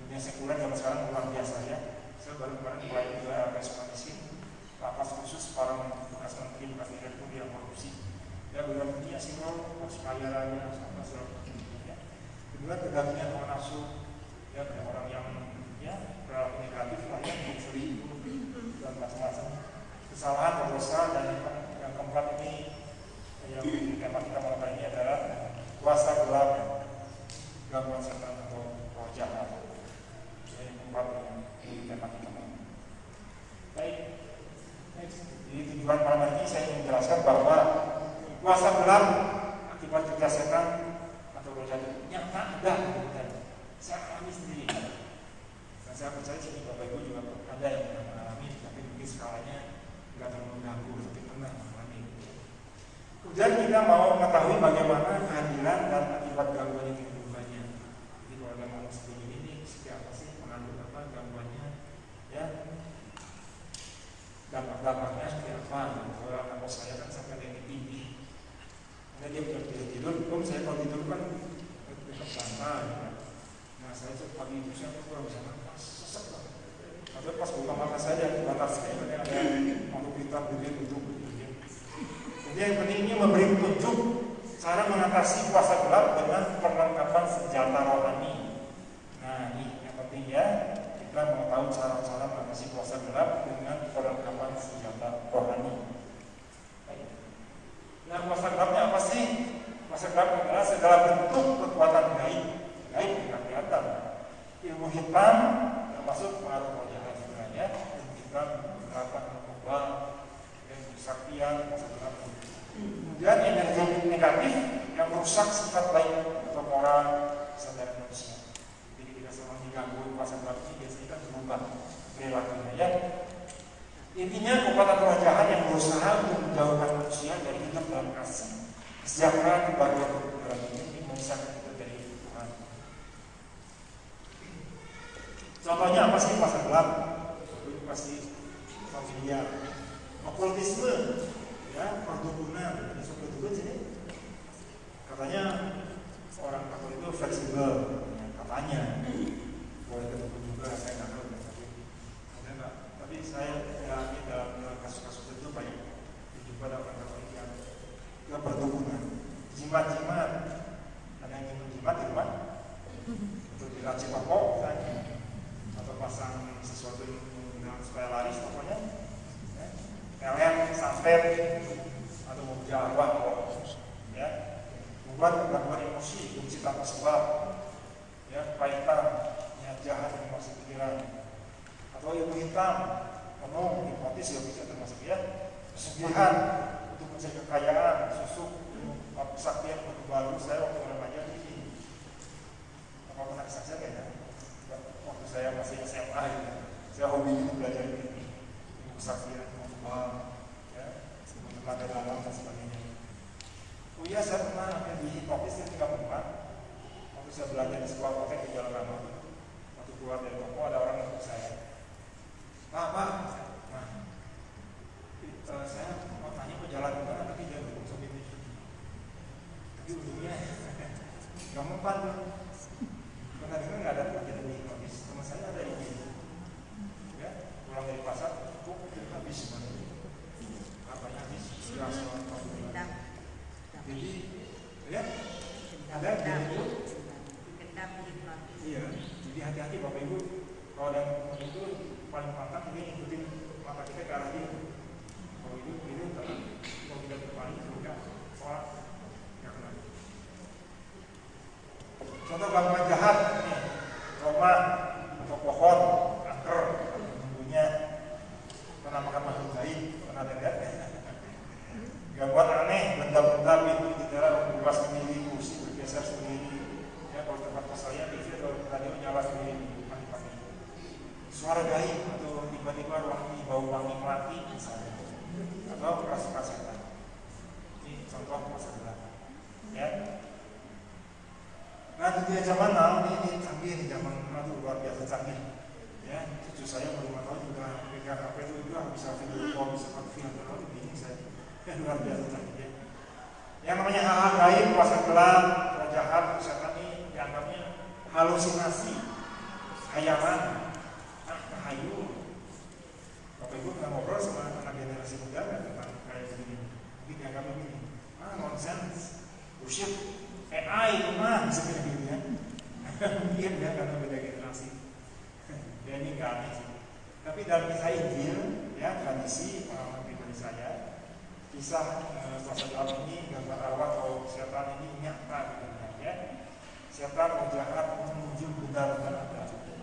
Dunia sekuler zaman sekarang luar biasa ya. Saya baru kemarin mulai juga responsi lapas khusus para bekas menteri, bekas direktur yang korupsi. Ya benar dunia simbol harus kaya raya, sama segala ya. Kedua, kegaduhan hawa nafsu. Ya banyak orang yang ya berlaku negatif lah ya, mencuri dan macam-macam. Kesalahan, dosa, dan yang keempat ini yang tema kita malam hari ini adalah kuasa gelap, gangguan setan atau roh jahat. Ini keempat yang tema kita malam. Baik, jadi tujuan malam hari ini saya ingin menjelaskan bahwa kuasa gelap akibat kerja setan atau roh jahat yang tak ada. Saya alami sendiri. Dan saya percaya sini Bapak Ibu juga ada yang pernah mengalami, tapi mungkin skalanya nggak terlalu mengganggu, tapi pernah mengalami. Kemudian kita mau mengetahui bagaimana kehadiran dan akibat gangguan di kehidupannya. Jadi kalau ada manusia seperti ini, siapa sih mengandung apa gangguannya? Ya, dampak-dampaknya seperti apa? Kalau anak saya kan sampai ada yang tinggi. Karena dia bisa tidur, saya kalau tidur kan dekat bantal. Nah saya pagi itu saya kurang bisa nafas, sesek banget. Tapi pas buka mata saya di batas saya ada makhluk hitam berdiri duduk. Jadi yang penting ini memberi petunjuk cara mengatasi kuasa gelap dengan perlengkapan senjata rohani. Nah ini yang penting ya, kita mau tahu cara-cara mengatasi kuasa gelap dengan perlengkapan senjata rohani. Baik. Nah, kuasa gelapnya apa sih? Kuasa gelap adalah segala bentuk kekuatan gaib tidak kelihatan. Ilmu hitam termasuk pengaruh roh jahat sebenarnya. Ilmu hitam kekuatan global dan kesaktian kuasa gelap. Kemudian energi negatif yang merusak sifat baik atau moral kesadaran manusia. Jadi kita selalu diganggu kuasa gelap ini biasanya kan berubah perilakunya ya. Intinya kekuatan roh jahat yang berusaha untuk menjauhkan manusia dari hidup dalam kasih, kesejahteraan, kebahagiaan dan ini memisahkan kita dari Tuhan. Contohnya apa sih kuasa gelap? Itu pasti familiar. Okultisme, ya, perdukunan. Jadi perdukunan sini katanya orang Katolik itu fleksibel, katanya. Boleh ketemu juga, saya nggak tahu. Tapi saya yakin dalam kasus-kasus itu banyak dijumpa dalam orang yang perdukunan, jimat-jimat. Ada yang ingin menjimat di rumah untuk diracik pokok misalnya, atau pasang sesuatu yang supaya laris pokoknya, pelet, santet, atau mobil arwah, ya, membuat gangguan emosi, benci tanpa sebab, ya, kaitan, niat jahat yang masuk pikiran. Atau ilmu hitam, penuh, hipnotis ya bisa termasuk ya, pesugihan untuk mencari kekayaan, susuk, kesaktian untuk baru. Saya waktu remaja ini, apa pernah kesaksian ya? Waktu saya masih SMA gitu, saya hobi itu belajar ini, kesaktian, ya, tenaga dalam dan sebagainya. Oh iya, saya pernah hampir di hipnotis ketika membuat, waktu saya belajar di sekolah kotek di Jalan Rama, waktu keluar dari toko ada orang untuk saya. Pak, saya mau tanya ke jalan kemana, tapi jangan dukung sampai ini. Tapi ujungnya nggak mempan tuh. Pernah dengar nggak ada pelajaran di hipnotis? Teman saya ada ini. Ya, pulang dari pasar, kok habis semuanya. Apanya habis? Serasa jadi, ya, ada gitu. Iya, jadi hati-hati Bapak Ibu. Kalau ada itu paling pantang dia ikutin mata kita ke arah dia. Kalau itu tenang, kalau tidak berpaling juga sholat nggak kena. Contoh gangguan jahat nih, trauma atau pohon, kanker, bumbunya, penampakan makhluk gaib, pernah ada lihat? Gangguan aneh, benda-benda pintu jendela berubah sendiri, kursi bergeser sendiri. Ya, kalau tempat kos saya TV atau radio nyala sendiri. Suara gaib atau tiba-tiba bau wangi melati misalnya, atau kerasukan setan. Ini contoh kuasa gelap. Ya. Nah, dunia zaman now ini canggih, di zaman now itu luar biasa canggih. Ya, cucu saya baru 5 tahun juga pegang HP itu juga bisa video call, bisa film terlalu bingung saya. Ya, luar biasa canggih. Ya. Yang namanya hal-hal gaib, kuasa gelap, roh jahat, setan ini dianggapnya halusinasi, hayalan. Ayo, Bapak Ibu pernah ngobrol sama anak generasi muda nggak tentang kayak begini? Mungkin dianggap begini, nonsense, bullshit, AI itu mah bisa kayak gitu ya. Mungkin ya karena beda generasi. Ya ini nggak aneh sih. Tapi dalam kisah Injil, ya tradisi pengalaman pribadi saya, kisah kuasa gelap ini, gambar arwah atau setan ini nyata gitu ya. Setan mau jahat menuju benar-benar ada.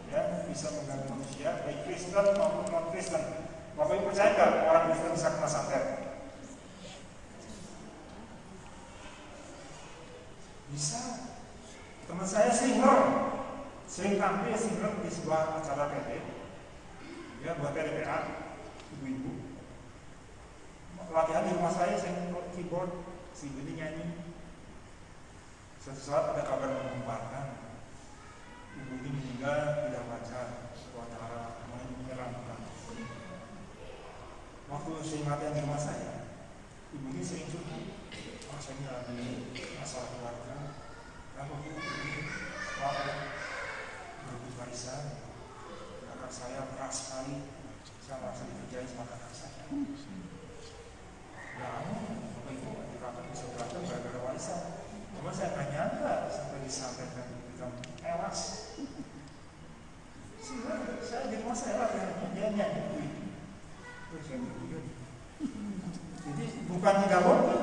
Ya, bisa mengganggu manusia, baik Kristen maupun non-Kristen. Bapak Ibu percaya nggak orang Kristen bisa kena santet? Bisa. Teman saya singer, sering tampil singer di sebuah acara PD, ya buat PDPA, ibu-ibu. Latihan di rumah saya keyboard, si ibu ini nyanyi. Suatu saat ada kabar menggemparkan. Ibu ini meninggal tidak wajar, sebuah cara menyeramkan. Waktu saya latihan di rumah saya, ibu ini sering curhat, saya lagi masalah keluarga, aku berebut warisan, kakak saya keras sekali, saya merasa dikerjain sama kakak saya. Ya, Bapak Ibu, kakak bisa berantem gara-gara warisan. Cuma saya nggak nyangka sampai disampaikan tewas. Saya di rumah saya latihan dia nyanyi. Jadi bukan tidak boleh,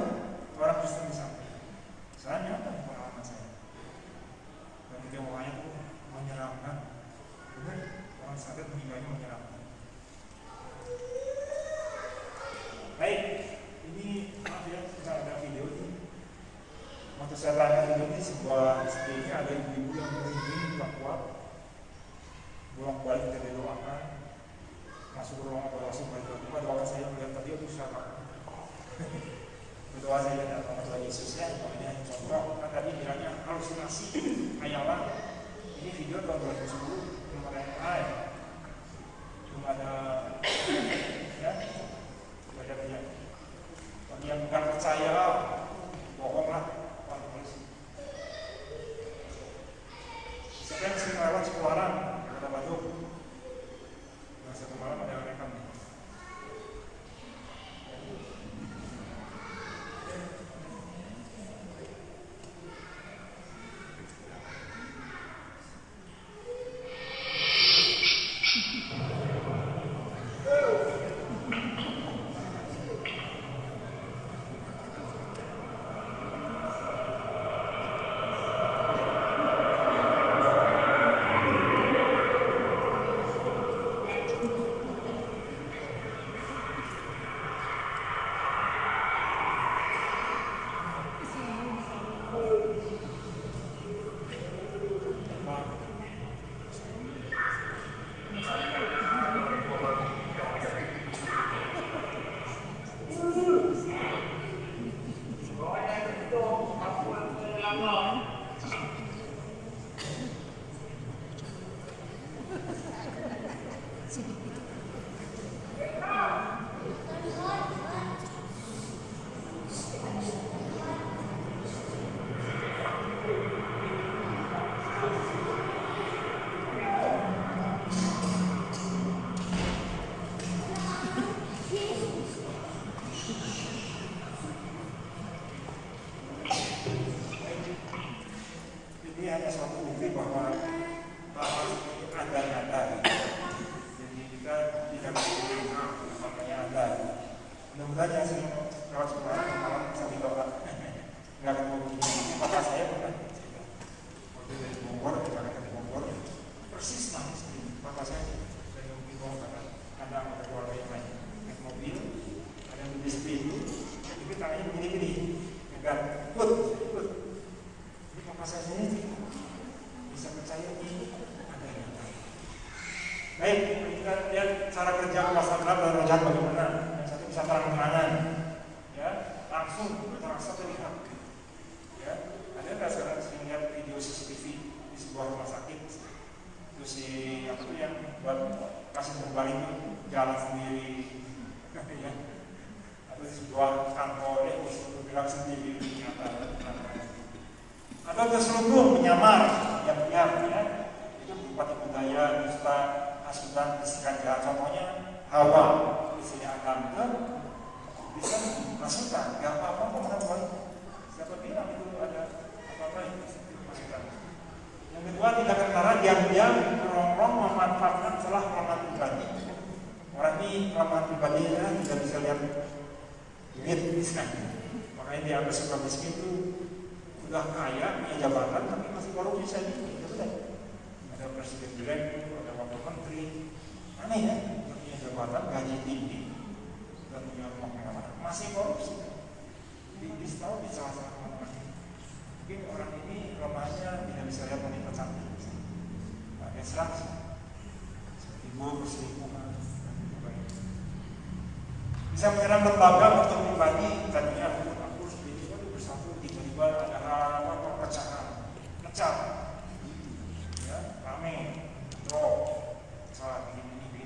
Waktu saya tanya ini sebuah istrinya ada ibu yang begini nggak kuat, bolak-balik dari doakan, masuk ke ruang operasi balik lagi, doakan saya melihat tadi itu siapa? Berdoa saya tidak tahu Tuhan Yesus ya, ini hanya contoh. Kan tadi bilangnya halusinasi, hayalan. Ini video tahun 2010 belum ada yang lain, belum ada ya, banyak dia. Bagi yang bukan percaya, bohonglah. Siapa yang sering lewat Cipularang, Kota Bandung? Yang satu malam ada yang rekam. Ini hanya suatu bukti bahwa ini ada nyata. Jadi kita tidak bisa makanya ada. Mudah-mudahan yang sering lewat sekolah malam sambil doa. Nggak akan mau begini. Maka saya pernah waktu dari Bogor, dari Bogor, persis nangis. Maka saya dari Bogor ada anggota keluarga yang lain naik mobil, ada yang beli sepeda, tapi tangannya begini-begini, negar, ikut. Maka saya sendiri bisa percaya ini ada yang lain. Baik, kita lihat cara kerja kuasa gelap dan roh jahat bagaimana. Yang satu bisa terang-terangan, ya, langsung berterasa terlihat. Ya, ada nggak sekarang sering lihat video CCTV di sebuah rumah sakit? Terus si apa tuh yang buat kasih berbalik itu jalan sendiri, ya. Atau di sebuah kantor bergerak sendiri nyata. Atau terselubung menyamar yang benar, ya, itu berupa tipu daya, dusta, hasutan, bisikan jahat. Contohnya Hawa, istri Adam, bisa masukan, nggak apa-apa pemenang baik. Siapa bilang itu ada apa-apa itu masukan. Yang kedua, tidak kentara diam-diam merongrong memanfaatkan celah kelemahan pribadi. Orang ini kelemahan pribadinya tidak bisa lihat duit, misalnya. Makanya dia agak suka miskin itu. Udah kaya, punya jabatan, tapi masih korupsi saya gitu, betul. Ada presiden direktur, ada wakil menteri, aneh ya, punya jabatan, gaji tinggi, dan punya rumah mewah, masih korupsi. Di tahu di salah-salah orang. Mungkin orang ini lemahnya tidak bisa lihat wanita cantik, pakai serak, seperti berselingkuhan, bisa menyerang lembaga atau pribadi, tadinya aku sendiri bersatu, tiba-tiba ada hal perpecahan, pecah, ya, rame, drop, salah begini.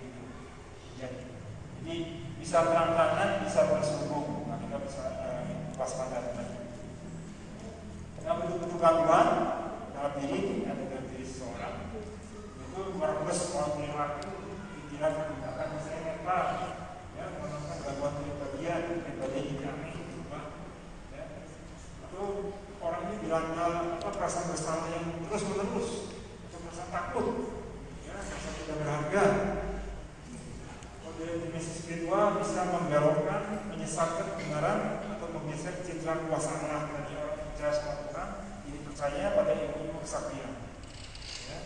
Jadi bisa terang-terangan, bisa terselubung, nah kita bisa waspada lagi. Dengan bentuk-bentuk gangguan dalam diri, ada dalam diri seseorang, itu merebus semua perilaku, pikiran, tindakan, misalnya mental, ya, menemukan gangguan kepribadian dinamik, ya. Atau orang ini dilanda perasaan bersalah yang terus-menerus, atau perasaan takut, ya, perasaan tidak berharga. Kalau dimensi spiritual bisa membelokkan, menyesatkan kebenaran, atau menggeser citra kuasa Allah dari orang yang percaya sama Tuhan, jadi percaya pada ilmu kesaktian, ya.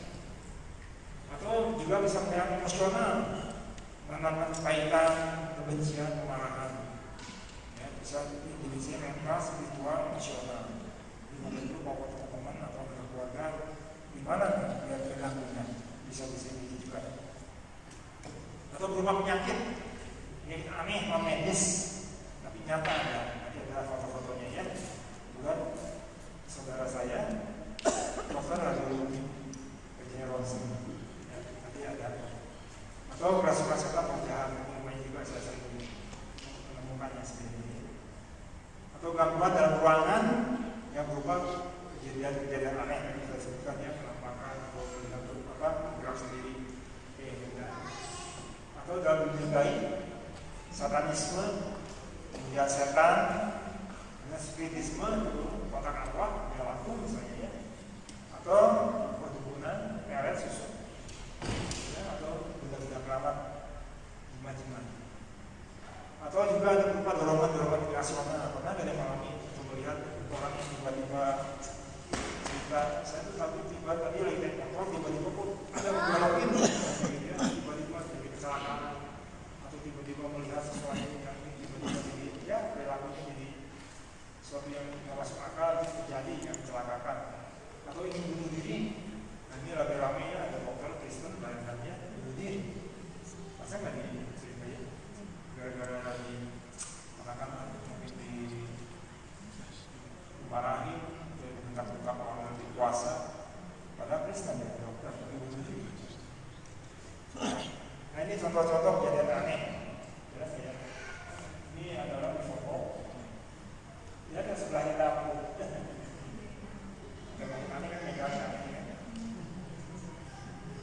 Atau juga bisa menyerang emosional, menanamkan kaitan, kebencian, kemarahan, ya, bisa definisi mental, spiritual, emosional. kotak arwah, perilaku misalnya ya, atau perkebunan, meret, susu, ya, atau benda-benda keramat, jimat-jimat, atau juga ada berupa dorongan-dorongan irasional. Pernah ada yang mengalami atau melihat orang yang tiba-tiba cerita, saya tuh tiba-tiba tadi lagi naik motor, tiba-tiba kok ada berbelok ini, ya, tiba-tiba jadi kecelakaan, atau tiba-tiba melihat sesuatu yang tiba-tiba jadi, ya perilakunya jadi sesuatu yang tidak masuk akal, terjadi yang mencelakakan, atau ingin bunuh diri. Nah, ini lagi rame ya, ada dokter Kristen barangkali bunuh diri. Masa nggak diceritain gara-gara lagi anak-anak mungkin dimarahin, dekat-dekat orang yang dikuasa, padahal Kristen ya dokter tapi bunuh diri. Nah, ini contoh-contoh kejadian aneh. Jelas ya. Ini adalah di foto. Dia ada sebelahnya dapur. Dengan aneh kan megang aneh ya.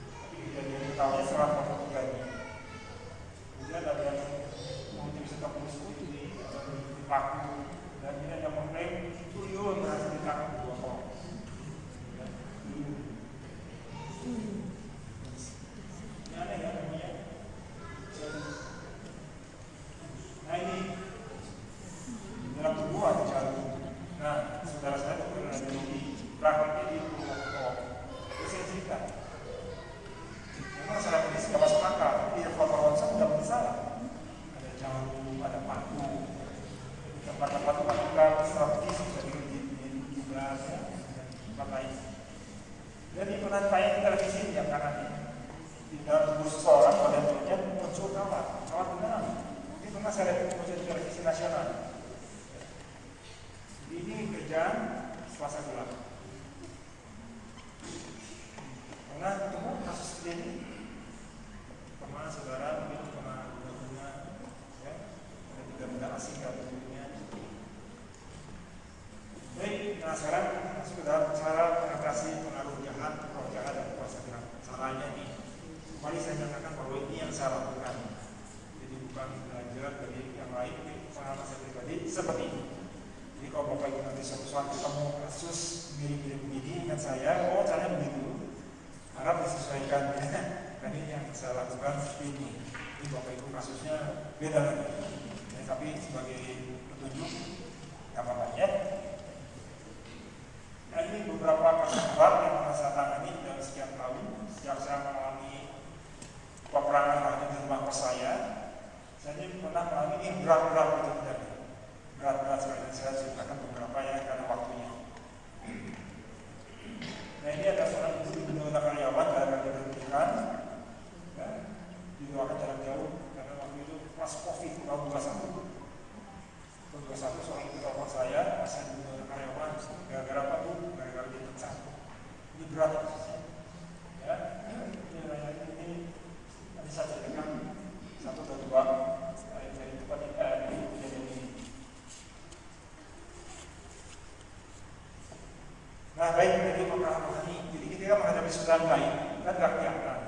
Tapi kejadian tahunya setelah foto juga ini. Kemudian ada yang mungkin bisa tembus ini atau dipaku, dan ini ada mengklaim tuyul berhasil ditangkap dua orang. Ini aneh ya namanya. Nah ini dalam tubuh ada jarum. Nah, saudara saya itu pernah di prakteknya di Purwokerto. Terus saya cerita, memang secara medis nggak masuk akal. Di foto ronsen nggak masalah. Ada jarum, ada paku. Tempat-tempat itu kan strategis bisa diubah ya, dan tempat lain. Jadi pernah tayang di televisi yang kanan ini. Di dalam tubuh seseorang pada tubuhnya muncul kawat beneran. Ini pernah saya lihat muncul di televisi nasional. Ini kerjaan swasta gelap. Pernah ketemu kasus seperti ini? Pernah saudara mungkin pernah dengar ya, ada benda-benda asing dalam tubuhnya. Baik, nah sekarang masuk ke dalam cara mengatasi pengaruh jahat, roh jahat dan kuasa gelap. Caranya nih, kembali saya nyatakan bahwa ini yang saya lakukan. Jadi bukan belajar dari yang lain, tapi pengalaman saya pribadi seperti ini. Jadi kalau Bapak Ibu nanti suatu saat ketemu kasus mirip-mirip begini, ingat saya, oh caranya begitu. Harap disesuaikan ya. Dan ini yang saya lakukan seperti ini. Ini Bapak Ibu kasusnya beda lagi. Ya, tapi sebagai petunjuk, nggak apa-apa ya. Nah ini beberapa kasus berat yang pernah saya tangani dalam sekian tahun. Sejak saya mengalami peperangan di rumah kos saya ini pernah mengalami ini berat-berat itu terjadi. Berat-berat sekali, dan saya ceritakan beberapa ya karena waktunya. Nah ini ada seorang ibu di Gunung Karyawan gara-gara dia berpikiran ya, didoakan jarak jauh karena waktu itu pas COVID tahun 21 seorang ibu telepon saya masih di Gunung Karyawan gara-gara apa tuh? Gara-gara dia pecah. Ini berat ya. Ini nanti saya ceritakan satu atau dua dari tempat ini. Nah baik, jadi peperangan rohani. Jadi ketika menghadapi sesuatu lain, kita tidak kelihatan.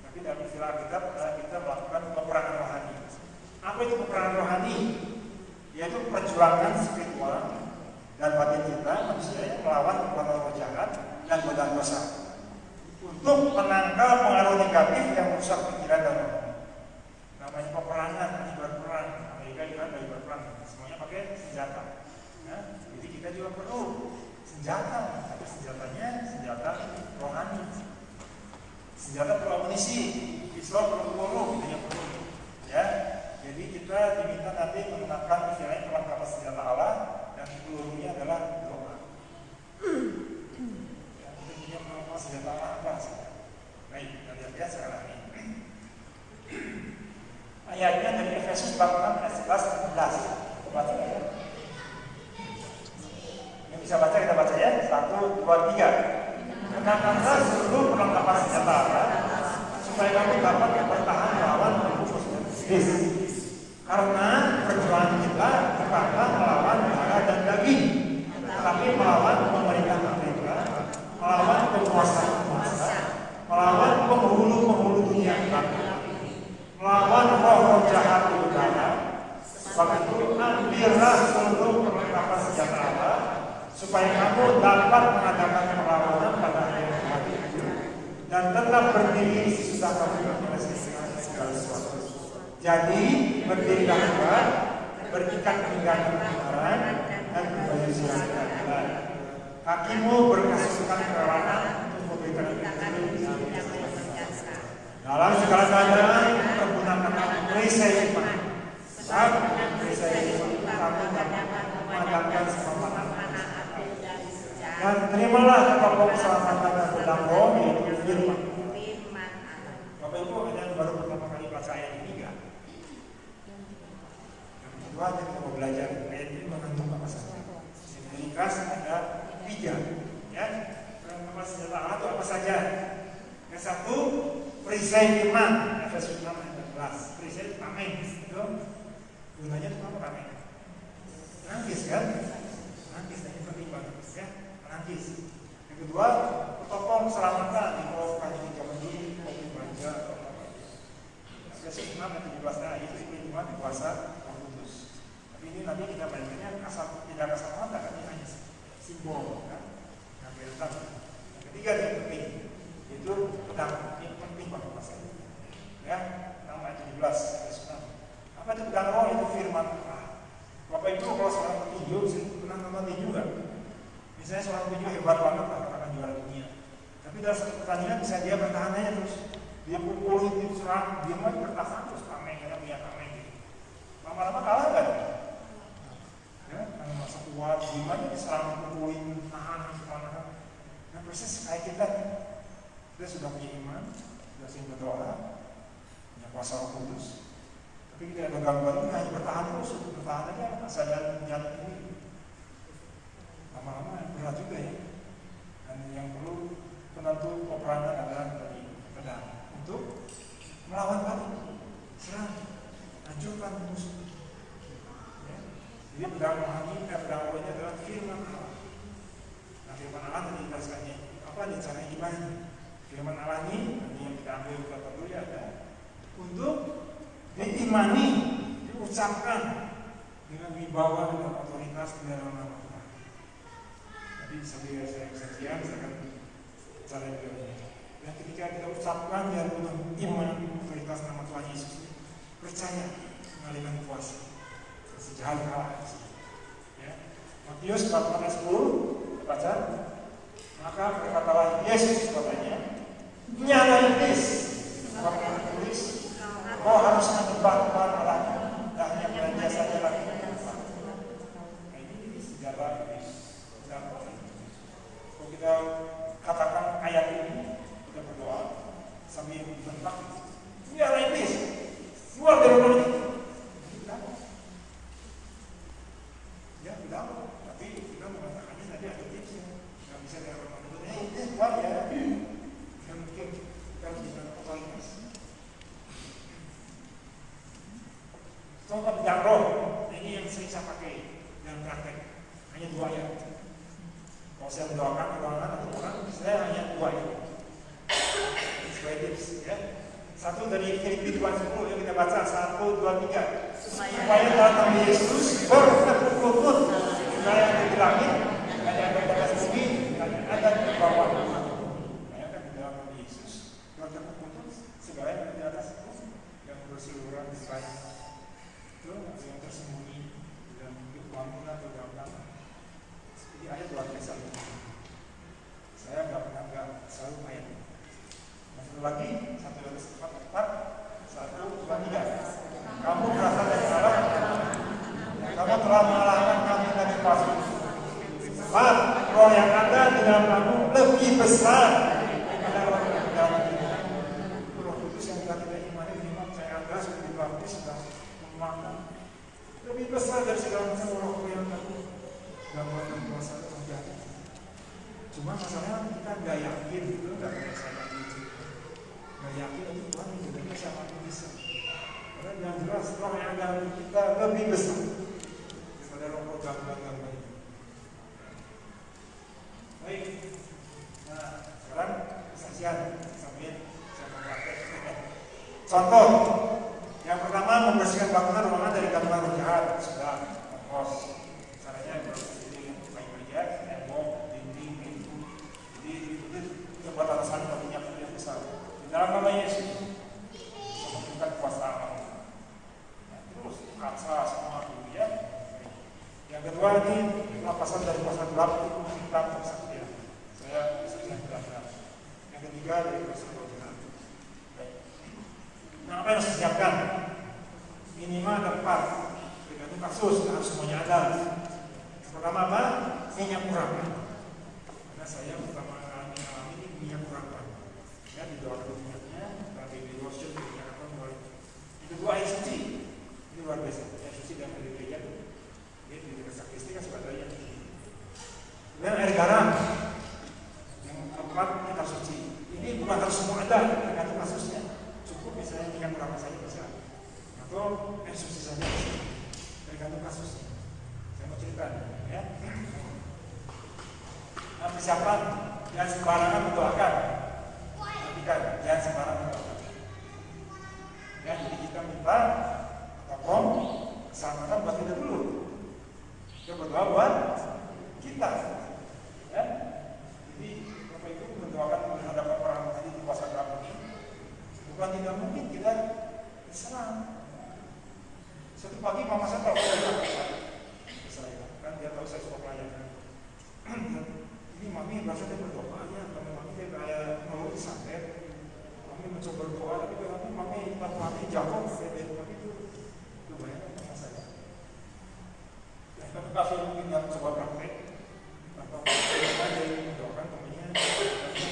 Tapi dalam istilah kita melakukan peperangan rohani. Apa itu peperangan rohani? Yaitu perjuangan spiritual dan batin kita manusia yang melawan kekuatan roh jahat dan godaan dosa untuk menangkal pengaruh negatif yang merusak pikiran dan roh. Namanya peperangan, ini berperang. Amerika juga dari berperang, semuanya pakai senjata. Nah, jadi kita juga perlu senjata, tapi senjatanya senjata rohani. Senjata perlu amunisi, pistol perlu peluru, gitu ya perlu. Ya, jadi kita diminta nanti menggunakan istilahnya perlengkapan senjata Allah dan pelurunya adalah doa. Ya, kita menggunakan senjata Allah apa? Baik, kita lihat ya sekarang ini. Ayatnya dari Efesus 4 ayat 11 11. Baca ya. Yang bisa baca kita baca ya. 1, 2, 3. Kenakanlah seluruh perlengkapan senjata Allah supaya kamu dapat bertahan melawan musuh iblis. Karena perjuangan kita bukanlah melawan darah dan daging, tetapi melawan pemerintah-pemerintah, melawan penguasa-penguasa, melawan penghulu-penghulu dunia gelap, melawan roh-roh jahat di udara. Sebab itu ambillah seluruh perlengkapan senjata Allah supaya kamu dapat mengadakan perlawanan pada hari itu dan tetap berdiri sesudah kamu menyelesaikan segala sesuatu. Jadi berdirilah kuat, berikat pinggang kebenaran dan berbaju siap keadilan. Kakimu berkasutkan kerawanan untuk memberikan dalam segala keadaan pergunakan perisai iman. Saat perisai iman kamu dapat memadamkan keselamatan. Dan terimalah pokok keselamatan dan pedang roh yaitu firman. Bapak Ibu ada yang baru pertama kali baca ayat ini enggak? Yang kedua kita mau belajar ayat ini mengandung apa saja. Di ringkas ada 3, ya. Nama senjata Allah itu apa saja? Yang satu perisai iman, Efesus 6 ayat 11. Perisai tameng, itu gunanya itu apa tameng? Nangkis kan? Nangkis, ini penting banget, ya. Nangkis. Yang kedua, petopong keselamatan di bawah kaji zaman dulu, kopi baja. Efesus 6 ayat 17 itu iman kuasa Roh Kudus. Tapi ini nanti kita belajarnya tidak kasar mata kan, ini hanya simbol, kan? Yang ketiga yang penting itu pedang, ini penting banget masalah. Ya, 6 ayat 17 Efesus 6. Apa itu pedang roh? Itu firman Allah. Bapak Ibu kalau seorang petinju, pernah nonton tinju nggak? Misalnya seorang petinju hebat banget, akan juara dunia. Tapi dalam satu pertandingan bisa dia bertahan aja terus. Dia pukulin, dia serang, dia mau bertahan terus tameng, karena punya tameng gitu. Lama-lama kalah nggak? Ya, karena masa kuat, gimana diserang, pukulin, tahan, tahan. Nah persis kayak kita sudah punya iman, sudah sering berdoa, punya kuasa Roh Kudus. Tapi kita ada gangguan ini hanya bertahan terus, bertahan aja, asal jalan ini. Lama-lama berat juga ya. Dan yang perlu penentu peperangan adalah tadi pedang untuk melawan balik, serang, hancurkan musuh. Ya. Jadi pedang rohani, pedang rohani adalah firman Allah. Nah firman Allah tadi dijelaskannya apa nih cara gimana? Firman Allah ini nanti yang kita ambil kata dulu ya ada untuk diimani, diucapkan dengan wibawa dan otoritas di dalam nama Tuhan. Jadi sambil saya kesaksian, saya akan cara beliau. Dan ketika kita ucapkan dan penuh iman otoritas nama Tuhan Yesus, percaya mengalihkan kuasa sejahat kalah. Ya. Matius 14:10 baca. Maka berkatalah Yesus katanya, nyala iblis, waktu tulis, kau harus menyembah Tuhan Allahmu, dan hanya belanja saja lagi. Nah ini sejarah iblis. Kalau kita katakan ayat ini, kita berdoa sambil bentak, nyala iblis, keluar dari rumah ini. Ya bilang, tapi kita mengatakannya tadi ada tipsnya, nggak bisa dari rumah itu. Ini keluar ya, yang mungkin kita bisa otoritas. Contoh pedang roh, ini yang sering saya pakai dalam praktek, hanya 2 ayat. Kalau saya mendoakan atau orang, saya hanya 2 ayat. Sebagai tips, ya. Satu dari Filipi 2:10 yang kita baca 1, 2, 3. Supaya dalam Yesus bertekuk-lutut, supaya di langit ada yang di atas bumi, ada di bawah. Bayangkan di dalam Yesus bertekuk-lutut, segala yang di atas itu yang berseluruhan di selanjutnya. Itu yang tersembunyi dalam hidup bangunan atau dalam tanah. Jadi ayat luar biasa. Saya nggak selalu ayat. Satu lagi, 1 Yohanes 4:4, 1, 2, 3. Kamu berasal dari Allah, kamu telah mengalahkan kami dari kuasa. Sebab roh yang ada di dalam kamu lebih besar daripada roh yang ada di dalam kamu. Roh Kudus yang kita imani, firman saya ada sudah dibaptis, sudah memakan, lebih besar dari segala macam roh yang ada gangguan dan kuasa terjadi. Cuma masalahnya kita nggak yakin gitu, nggak bisa gitu. Nggak yakin itu Tuhan sebenarnya siapa yang bisa. Karena yang jelas roh yang ada di kita lebih besar daripada roh gangguan-gangguan itu. Baik, nah sekarang kesaksian sambil saya mempraktek. Contoh, yang pertama membersihkan bangunan ruangan dari gangguan roh jahat. Sudah, kos. Caranya bersih baik-baik ya. tentang kesaktian. Saya bisa benar. Yang ketiga dari persaudaraan. Nah, apa yang harus disiapkan? Minimal ada 4, tergantung kasus, harus semuanya ada. Yang pertama apa? Minyak kurang. Karena saya pertama kali mengalami ini minyak kurang. Ya, di bawah minyaknya, tapi di lotion minyak apa mulai. Itu kedua air suci. Ini luar biasa. Air suci dan air gereja tuh. Dia di dekat sakristi kan suka ada yang suci. Kemudian air garam. Yang keempat ini air suci. Ini bukan harus semua ada, tergantung kasusnya. Cukup misalnya minyak kurang saja bisa. Atau air suci saja bisa. Tergantung kasusnya. Saya mau cerita ya. Nah, persiapan jangan sembarangan mendoakan. Perhatikan, jangan sembarangan mendoakan. Ya, jadi kita minta tolong keselamatan buat kita dulu. Kita berdoa buat kita. Ya. Jadi Bapak Ibu mendoakan menghadapkan orang tadi di puasa Ramadan ini. Bukan tidak mungkin kita diserang. Satu pagi mama saya tahu saya kan dia tahu saya suka pelayanan. Ini mami bahasa dia berdoa ya, kalau mami dia kayak mau disantet. Mami mencoba berdoa tapi kalau mami jatuh dari mami itu lumayan sama saya. Tapi kalau mungkin yang coba praktek atau aja mendoakan temennya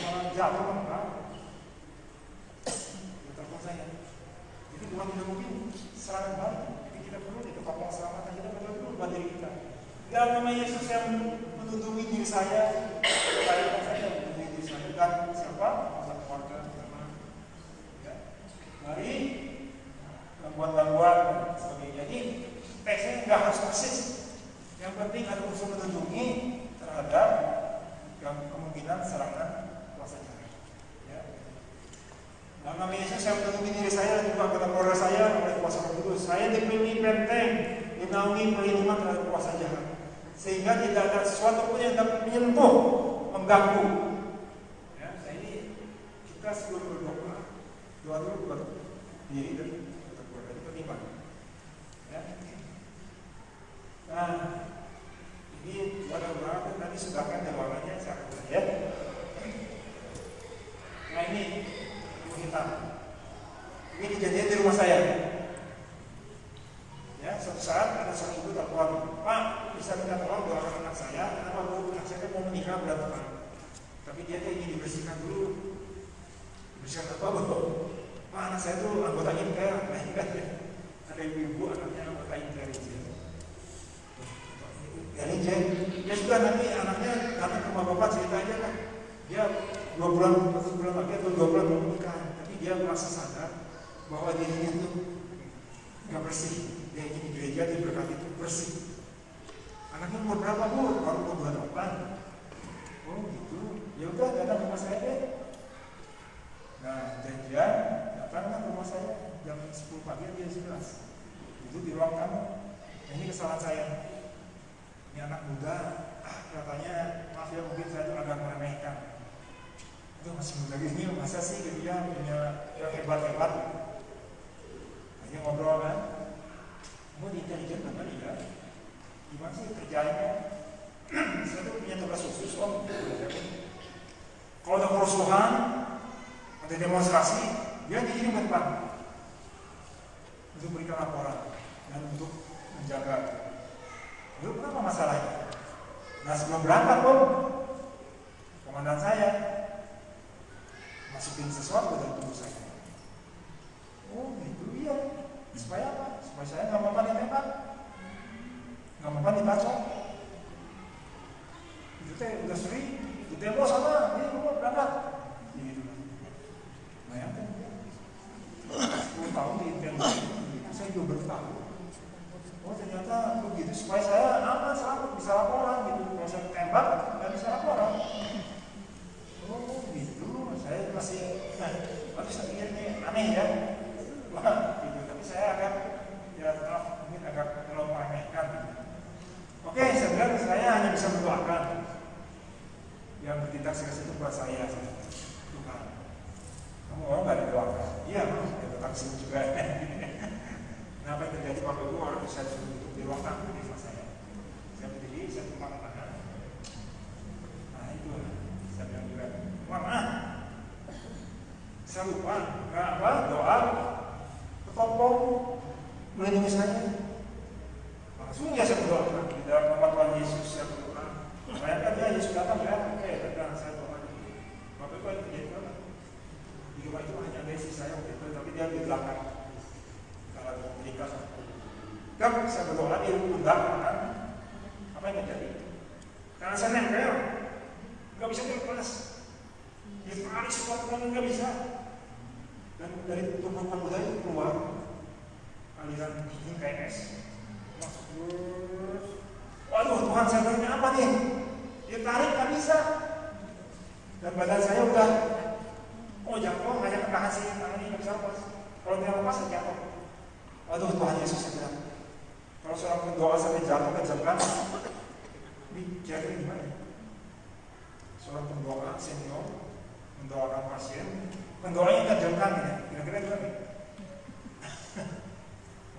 malah jatuh kan? Telepon saya. Jadi bukan tidak mungkin serangan balik. Kita perlu itu kapal keselamatan kita perlu buat diri kita. Dan nama Yesus yang melindungi diri saya melindungi diri saya dan siapa? Masa keluarga pertama. Ya. Mari gangguan-gangguan dan sebagainya. Jadi teksnya nggak harus persis. Yang penting ada unsur melindungi terhadap kemungkinan serangan kuasa jahat. Ya. Dalam nama Yesus saya melindungi diri saya dan juga anggota keluarga saya oleh kuasa Roh Kudus. Saya diberi benteng, dinaungi perlindungan terhadap kuasa jahat, sehingga tidak ada sesuatu pun yang dapat menyentuh, mengganggu. Ya, nah ini kita sebelum berdoa, doa dulu buat diri dan keluarga itu penting. Ya. Nah, ini mudah-mudahan tadi sudah kan doanya saya akan ya. Nah ini hitam. Ini kejadian di rumah saya. Ya, suatu saat ada seorang ibu telepon, Pak, bisa minta tolong doakan anak saya, kenapa Bu? Anak saya mau menikah bulan depan. Tapi dia ingin dibersihkan dulu. Bersihkan apa Bu? Pak, anak saya itu anggota Intel. Nah, ingat ya. Ada ibu anaknya anggota Intel ya Jen. Ya sudah nanti anaknya datang ke rumah bapak cerita aja kan. Dia 2 bulan lagi atau 2 bulan mau menikah. Dia merasa sadar bahwa dirinya itu nggak bersih. Dia ingin di gereja diberkati itu bersih. Anaknya umur berapa Bu? Baru umur 28. Oh gitu. Ya udah datang ke rumah saya deh. Nah janjian datang ke rumah saya jam 10 pagi dia 11. Itu di ruang tamu. Ini kesalahan saya. Ini anak muda. Katanya maaf ya mungkin saya itu agak meremehkan. Itu masih muda gini, masa sih dia punya yang hebat-hebat. Akhirnya ngobrol kan, mau di intelijen apa nih ya? Gimana sih kerjanya? Saya tuh punya tugas khusus Om. Kalau ada kerusuhan, ada demonstrasi, dia dikirim ke depan untuk berikan laporan dan untuk menjaga. Lalu kenapa masalahnya? Nah sebelum berangkat Om, komandan saya masukin sesuatu dalam tubuh saya. Oh gitu iya. Supaya apa? Supaya saya nggak apa-apa ditembak, nggak apa-apa dibacok. Itu teh udah sering ditembak sama ini kamu berangkat. Gitu. Bayangkan 10 tahun di intelijen itu saya juga baru tahu. Oh ternyata begitu supaya saya aman selamat bisa laporan gitu. Kalau saya ditembak nggak bisa laporan. Oh gitu, saya masih saya pikirnya aneh ya. Wah, gitu. Tapi saya agak ya mungkin agak terlalu meremehkan. Oke, sebenarnya saya hanya bisa mendoakan. Yang bertindak sekeras itu buat saya Tuhan. Kamu mau nggak didoakan? Iya, ya tetap sini juga. Nah, apa yang terjadi waktu itu orang saya suruh duduk di ruang tamu di rumah saya. Saya berdiri, saya tumpang tangan. Saya lupa, doa ketopong melindungi saya. Langsung ya saya berdoa di dalam nama Tuhan Yesus saya berdoa. Bayangkan ya Yesus datang ya, oke, datang saya doa. Bapak itu terjadi apa? Di rumah itu hanya ada istri saya waktu itu, tapi dia di belakang. Kalau menikah, kan saya berdoa di undang kan? Apa yang terjadi? Karena saya nempel, nggak bisa terlepas. Dia tarik sesuatu yang nggak bisa. Dan dari tubuh pemuda itu keluar aliran dingin kayak es. Waduh Tuhan, saya tanya apa nih? Dia tarik nggak bisa. Dan badan saya udah jatuh, hanya kena sini, tangan ini nggak bisa lepas. Kalau dia lepas, saya jatuh. Waduh Tuhan Yesus, saya bilang, kalau seorang berdoa sampai jatuh kejamkan, ini kira-kira gimana? Seorang pendoa senior mendoakan pasien, pendoanya kejamkan ya, kira-kira gimana?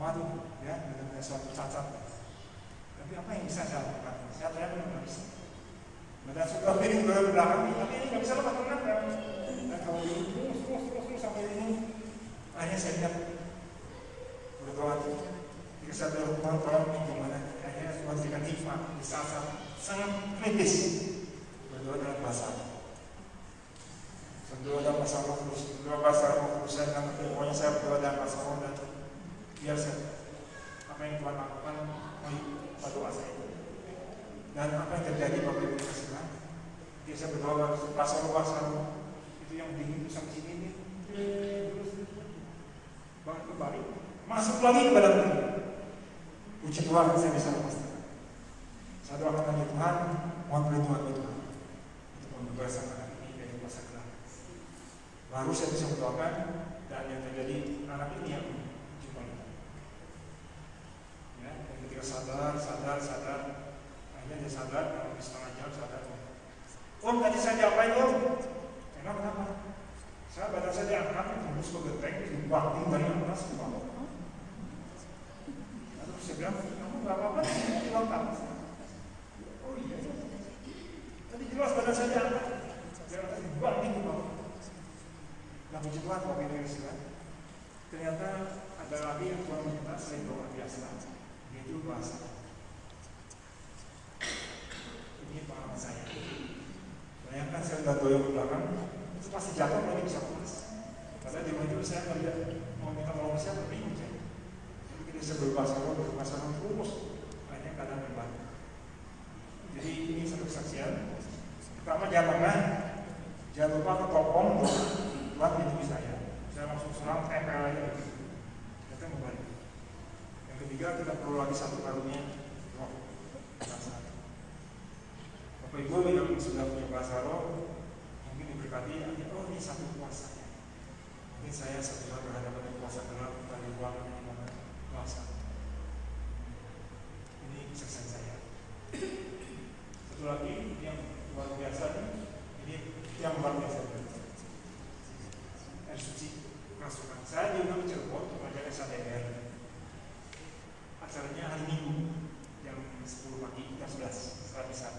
Waduh, ya benar-benar suatu cacat. Tapi apa yang bisa saya lakukan? Saya ternyata nggak bisa. Badan sudah piring ke belakang, tapi ini nggak bisa lepas tangan. Dan kalau terus sampai ini, akhirnya saya lihat berdoa. Jika saya berdoa Tuhan tolong gimana? Akhirnya Tuhan berikan hikmat di saat sangat kritis. Berdoa dalam bahasa. Berdoa dalam bahasa roh terus, berdoa bahasa roh terus. Pokoknya saya berdoa dalam bahasa roh dan biar saya apa yang Tuhan lakukan pada doa saya. Dan apa yang terjadi Bapak Ibu sekalian? Dia saya berdoa bahasa roh itu yang dingin itu sampai sini nih. Terus banget kembali, masuk lagi ke dalam tubuh. Puji Tuhan, saya bisa lepas. Saya doakan lagi Tuhan, mohon perlindungan Tuhan untuk membebaskan anak ini dari kuasa gelap. Baru saya bisa berdoakan dan yang terjadi anak ini yang jumpa kita. Ya, dan ketika sadar, akhirnya dia sadar, kalau setengah jam sadar. Om, tadi saya diapain Om? Kenapa? Saya badan saya diangkat, tembus ke genteng, dibanting dari atas ke bawah. Lalu saya bilang, kamu gak apa-apa, saya bilang tak. Oh iya, tadi jelas badan saya diangkat, dari atas dibanting ke bawah. Nah, puji Tuhan, Bapak Ibu sekalian, ternyata ada lagi yang Tuhan minta selain doa biasa, yaitu bahasa. Ini pengalaman saya. Bayangkan saya sudah doa ke belakang, itu pasti jatuh kalau ini bisa pulas. Padahal di rumah itu saya melihat mau minta tolong siapa, bingung saya. Jadi kita bisa berbahasa roh terus, akhirnya kadang berbahasa. Jadi ini satu kesaksian. Pertama jangan lupa ketopong Tuhan lindungi saya. Saya langsung serang tempel aja. Kita kembali. Yang ketiga, kita perlu lagi satu karunia roh. Bapak Ibu yang sudah punya bahasa roh, mungkin diberkati, oh ini satu kuasanya. Mungkin saya satu saat berhadapan dengan kuasa gelap dari ruangan yang mana kuasa. Ini kesaksian saya. Satu lagi yang luar biasa ini yang luar biasa. Air suci masukan. Saya diundang ke Cirebon untuk mengajar SADR. Acaranya hari Minggu jam 10 pagi, jam 11 setelah bisa.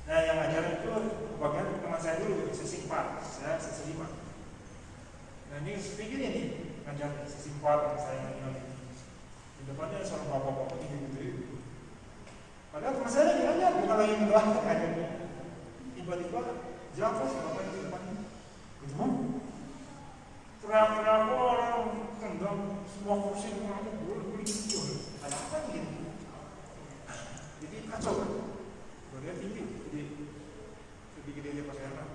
Nah yang ngajar itu bagian teman saya dulu, sesi 4, saya sesi 5. Nah ini seperti ini nih, ngajar sesi 4 yang saya ngajar. Di depannya seorang bapak-bapak gitu. Padahal teman saya lagi ngajar, bukan lagi mendoakan ngajarnya. Tiba-tiba jatuh si bapak di depannya. Gitu. Teriak-teriak orang tendang semua kursi orang boleh ada apa nih? Jadi kacau kan? Dia tinggi, jadi lebih gede dia pas anak.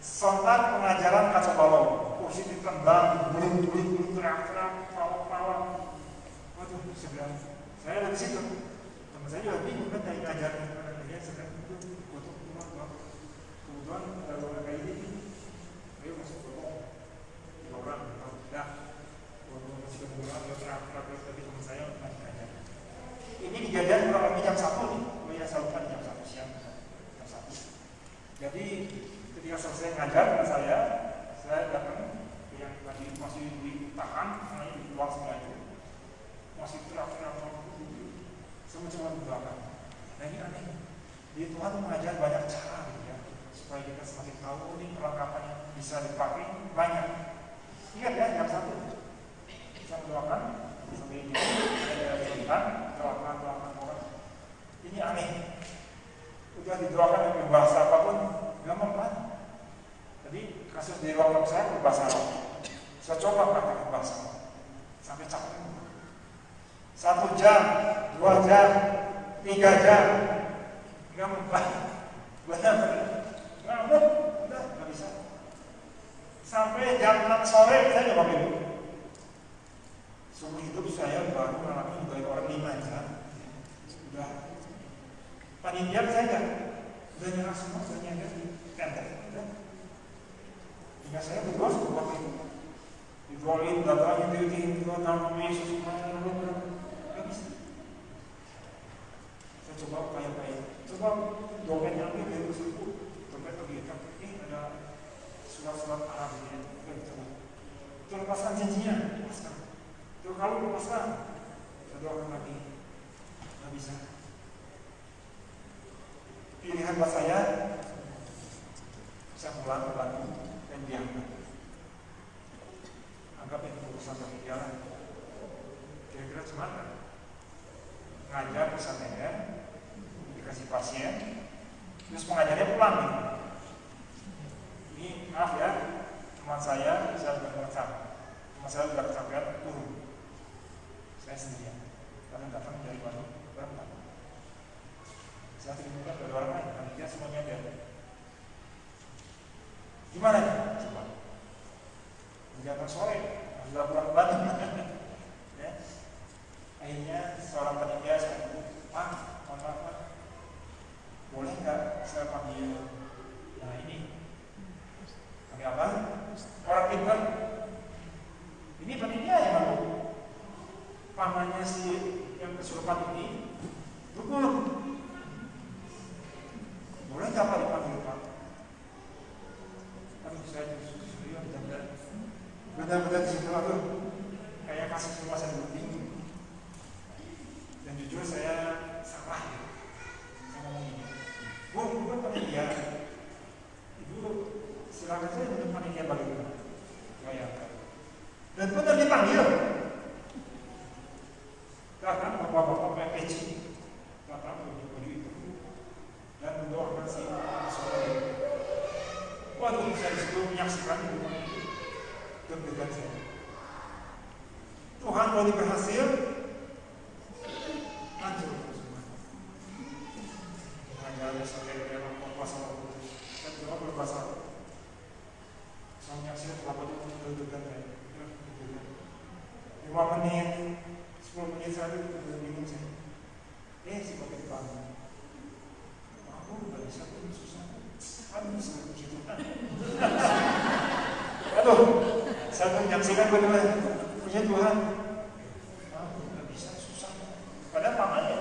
Sontak pengajaran kacau balau, kursi ditendang, bulu-bulu teriak-teriak, pawang-pawang. Waduh, saya dari situ. Teman saya juga bingung kan dari ngajarnya, karena dia sedang itu foto rumah. Kemudian ada orang kayak ini, ayo masuk foto, orang, dah, foto masih kemudian dia teriak-teriak tapi teman saya masih ngajar. Ini kejadian kurang lebih jam 1 nih, saya selalu jam 1 siang, jam 1. Jadi ketika selesai ngajar dengan saya datang yang tadi masih ditahan, hanya di luar semua itu, masih teriak-teriak semua cuma di belakang. Nah ini aneh, di Tuhan mengajar banyak cara gitu ya. supaya kita semakin tahu ini perlengkapan yang bisa dipakai banyak. Ingat ya, jam 1 kita mendoakan sampai ini ada cerita doakan orang. Ini aneh. Udah didoakan dengan bahasa apapun, gampang kan? Jadi kasus di ruang saya berbahasa Arab. Saya coba praktekkan bahasa Arab sampai capek. 1 jam, 2 jam, 3 jam, gampang. Ngamuk, udah nggak bisa. Sampai jam 6 sore saya coba dulu. Seumur hidup saya baru mengalami dari orang 5 jam. Udah panitia saya udah nyerah semua, udah nyadar di tender. Hingga saya berdoa waktu itu didoain, datanya diutin, nama Yesus, nggak bisa. Saya coba upaya-upaya, coba dompetnya ambil dari tersebut, dompet pergi, ada surat-surat Arab ini, coba. Itu lepaskan janjinya, lepaskan. Itu kalau lepaskan, saya doakan lagi, nggak bisa. Pilihan buat saya pulang ke Bandung dan diangkat. Anggap itu urusan bagi jalan. Kira-kira gimana? Ngajar pesantrennya, dikasih pasien, terus pengajarnya pulang nih. Ini maaf ya, teman saya sudah merasa, teman saya sudah kecapean turun. Saya sendirian, karena datang dari Bandung berempat. Saya terima dari orang lain, karena dia semuanya ada. Gimana ya? Coba. Jam sore, sudah pulang ke Bandung. Ya. Akhirnya seorang panitia saya bilang, Pak, mohon maaf Pak, boleh nggak saya panggil? Nah ini, panggil apa? Orang pintar. Ini panitia yang malu. Pamannya si yang kesurupan ini, dukun. Boleh nggak Pak dipanggil Pak? Aduh saya benar-benar di situ aku kayak kasih semua saya bingung. Dan jujur saya salah ya. Saya ngomong ini, Bu, bukan panitia. Ibu silakan saya untuk panitia bagaimana? Bayangkan. Dan benar dipanggil. Datang bapak-bapak pakai peci, datang baju itu, dan mendoakan si saudara. Waduh, saya disitu menyaksikan itu deg-degan saya. Tuhan kalau berhasil, hancur semua. Mengajarnya sampai dalam kuasa Allah. Saya cuma berbahasa. Saya menyaksikan berapa itu deg-degan saya. 5 menit, 10 menit saya itu bingung saya. Si pakai bangun. Aku nggak bisa pun susah. Aduh, saya begitu. Aduh, saya menyaksikan bagaimana punya Tuhan. Aku nggak bisa, susah. Padahal pamannya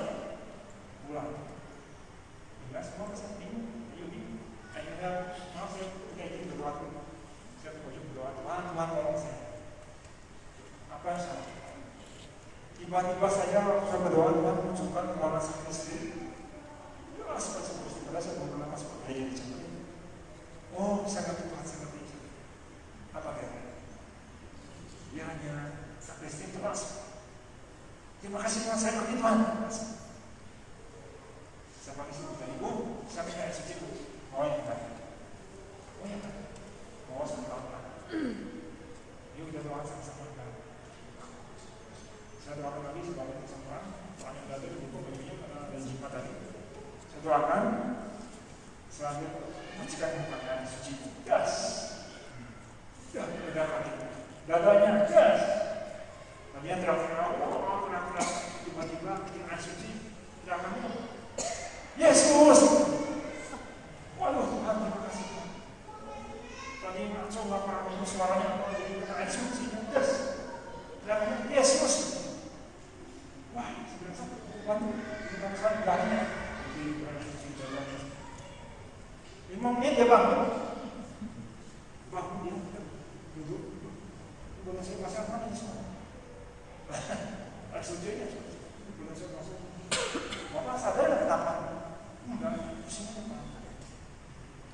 pulang. Hingga semua kesan bingung. Akhirnya, maaf saya kayak gini berdoa. Saya berdoa, Tuhan tolong saya. Apa yang salah? Tiba-tiba saya berdoa, Tuhan menunjukkan kemana saya mesti. Ya, seperti saya belum pernah masuk ke gereja di. Oh, saya ngerti Tuhan, saya ngerti. Apa kira-kira? Dia hanya sakristi itu masuk. Terima kasih Tuhan, saya ngerti Tuhan. Saya pakai situ dari Ibu, saya minta air suci Bu. Oh ya kan? Oh ya kan? Oh sama-sama. Dia udah doa sama-sama kan? Saya doakan lagi sebagai kesempatan. Tuhan yang berada di buku bajunya karena ada jimat tadi. Saya doakan selanjutnya percikan pakaian suci. Gas. Ya, ledakan itu. Dadanya gas. Tadinya teriak-teriak, teriak-teriak. Tiba-tiba bikin air suci. Teriakannya, Yesus. Waduh Tuhan, terima kasih Tuhan. Tadi ngaco nggak pernah dengar suaranya apa jadi air suci. Gas. Teriakannya, Yesus. Wah, sebenarnya waduh, kita sangat banyak di air suci dadanya. 5 menit ya bangun dia duduk belum saya masuk mana semua sujudnya belum saya masuk Bapak sadar nggak kenapa? Enggak, pusing apa?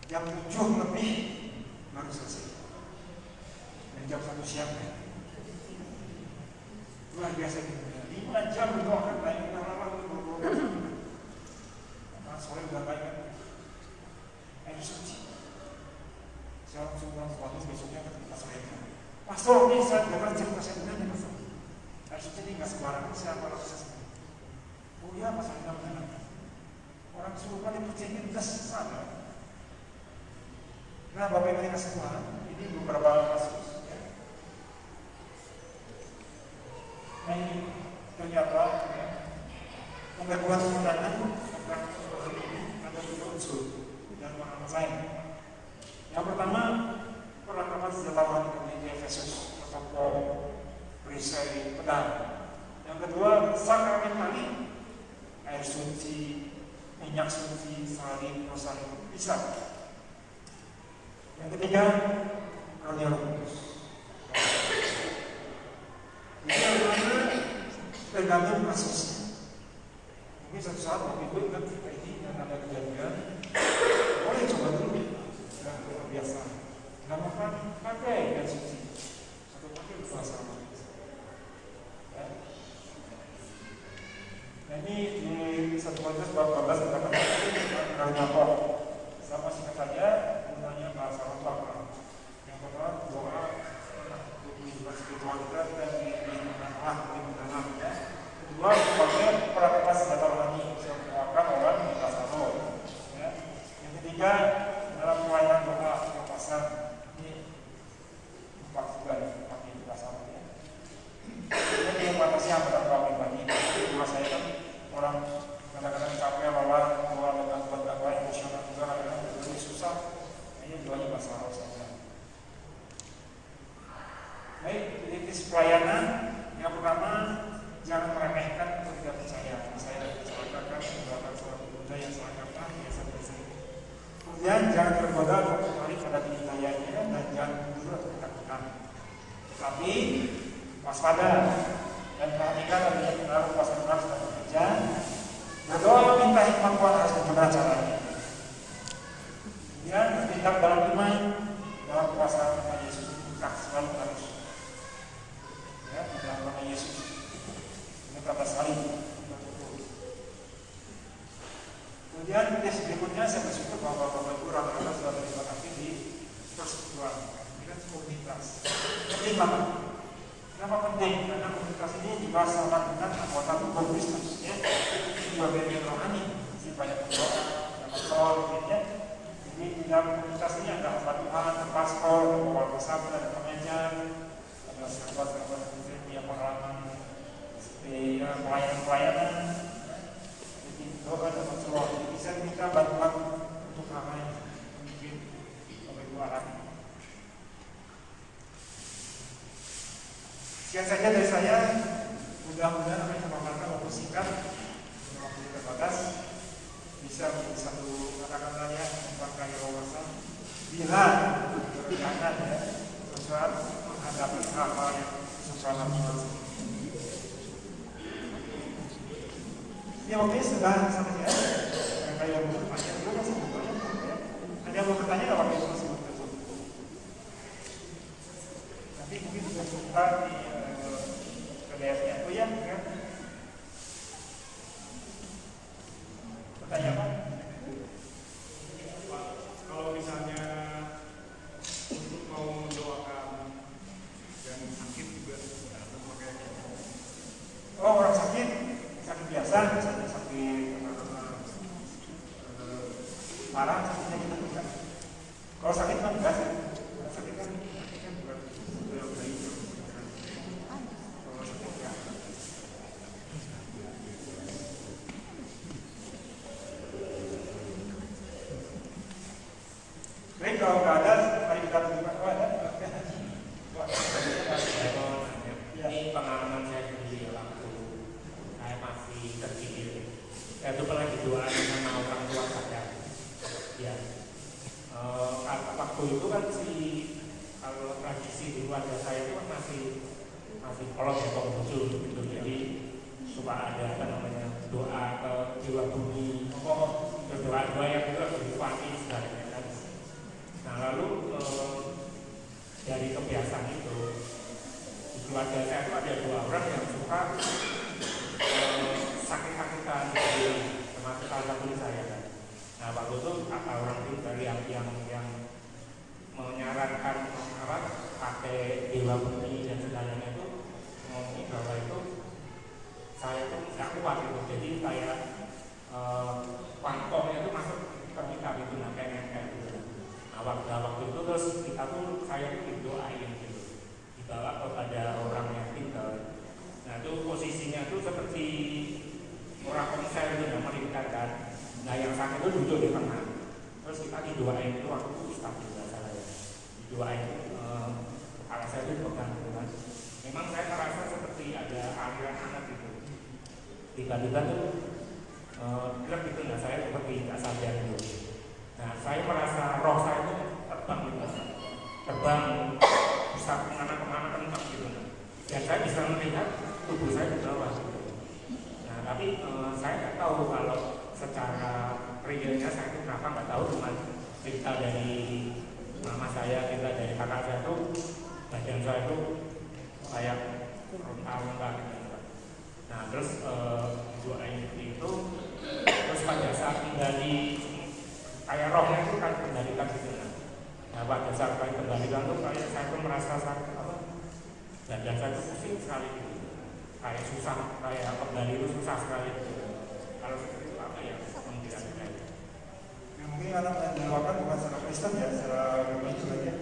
Jam 8 pastor nih, saya dengar cerita saya benar pastor. Harusnya ini nggak sembarangan siapa orang saya. Oh iya, pastor kita benar. Orang kesurupan dipercayain udah sana. Nah, Bapak Ibu yang kasih Tuhan, ini beberapa kasus. Ya. Nah ini ternyata ya, pengakuan kemenangan ada dua unsur dan warna lain. Yang pertama, perlengkapan senjata rohani di Efesus atau perisai pedang. Yang kedua, sakramen tali, air suci, minyak suci, salib, rosario, bisa. Yang ketiga, karunia Roh Kudus. Ini mana tergantung kasusnya. Mungkin suatu saat Bapak Ibu ingat cerita ini dan ada kejadian, boleh coba dulu, dan luar biasa. Nggak makan, pakai air suci atau pakai puasa. Ya. Nah ini di 1 Korintus bab 12 katakan karunia roh. Sama singkat saja, gunanya bahasa roh. Yang pertama doa untuk kehidupan spiritual kita dan di mendalam ya. Kedua sebagai perlengkapan senjata rohani, mendoakan orang di bahasa roh. Ya. Yang ketiga dalam pelayanan doa kepasan ini 4 juga pakai bahasa roh ya. Ini yang batasi yang doa pribadi. Dua saya kan orang kadang-kadang capek lelah doa dengan doa emosional juga kadang-kadang lebih susah. Ini doanya bahasa roh saja. Baik, jadi tips pelayanan yang pertama jangan meremehkan atau tidak percaya. Saya dicelakakan menggunakan suatu benda yang selangkapan biasa-biasa. Kemudian jangan tergoda untuk kembali pada dayanya dan jangan mundur atau ketakutan. Tapi waspada dan perhatikan adanya pengaruh kuasa Tuhan sedang bekerja. Berdoa minta hikmat Tuhan harus benar caranya. Kemudian bertindak dalam iman, dalam kuasa nama Yesus bukan selalu harus. Ya, di dalam nama Yesus. Ini kata salib. Kemudian tips berikutnya saya bersyukur bahwa Bapak Ibu rata-rata sudah terlibat aktif di persekutuan. Ini kan komunitas. Penting banget. Kenapa penting? Karena komunitas ini juga sama dengan anggota tubuh Kristus. Ya. Ini bagian rohani. Jadi banyak berdoa, ada pastor, ya. Jadi di dalam komunitas ini ada hamba Tuhan, ada pastor, ada pengawal pesawat, ada kemeja, ada sahabat-sahabat yang pengalaman seperti pelayanan-pelayanan. Jadi doa dan berdoa. Jadi bisa minta bantuan untuk hal yang mungkin Bapak Ibu alami. Sekian saja dari saya. Mudah-mudahan apa yang saya paparkan waktu singkat, waktu terbatas, bisa menjadi satu kata-kata yang membangkai wawasan. Bila berkenan ya, saat menghadapi hal-hal yang susah ya waktunya sudah sampai ya. Kayak yang mau bertanya dulu masih bertanya. Ada yang mau bertanya nggak waktu itu masih bertanya? Nanti mungkin bisa buka di PDF-nya. Oh ya, kan? Pertanyaan apa? Kalau misalnya untuk mau mendoakan dan sakit juga atau pakai Oh, orang sakit biasa, misalnya sakit parah, sakitnya kita bisa. Kalau sakit kan enggak sih. Sakit kan bukan bayi. Kalau sakit enggak. Baik, kalau nggak ada, mari kita tunjukkan. Oh, ada. Ini pengalaman saya sendiri waktu saya masih kecil. Saya tuh pernah didoain sama orang tua saya. Ya, waktu itu kan kalau tradisi di keluarga saya itu kan masih kolot ya muncul gitu. Jadi suka ada apa namanya doa ke jiwa bumi, doa yang itu harus dikuati sebenarnya kan. Nah lalu dari kebiasaan itu di keluarga saya itu ada 2 orang yang suka sakit-sakitan gitu, termasuk salah satu saya kan. Nah waktu itu kata orang itu dari yang menyarankan pakai pakai dewa bumi dan segalanya itu ngomongin bahwa itu saya itu nggak kuat gitu, jadi kayak pangkongnya itu masuk ke kita gitu, nah kayak gitu. Nah waktu itu terus kita tuh saya tuh didoain gitu, dibawa kepada orang yang tinggal. Nah itu posisinya tuh seperti orang konser itu yang meningkatkan. Nah yang sakit itu duduk di tengah. Terus kita didoain itu waktu itu Ustaz juga salah ya. Didoain kepala saya itu pegang gitu kan. Memang saya merasa seperti ada aliran hangat gitu. Tiba-tiba tuh gelap gitu, nah saya seperti nggak sadar gitu. Nah saya merasa roh saya itu terbang gitu, terbang bisa kemana-kemana kencang gitu. Dan saya bisa melihat tubuh saya di bawah gitu. Nah tapi saya nggak tahu kalau secara realnya saya itu kenapa nggak tahu, cuma cerita dari mama saya, cerita dari kakak saya tuh badan saya itu kayak ronta-ronta gitu. Nah terus doain itu terus pada saat kembali kayak rohnya itu kan kembalikan gitu. Nah pada saat kembalikan tuh kayak saya tuh merasa sakit apa, dan saya tuh pusing sekali gitu, kayak susah, kayak kembali itu susah sekali gitu. Kalau seperti itu apa ya pemikiran saya? Ya, mungkin karena mendoakan bukan secara Kristen ya, secara agama itu aja.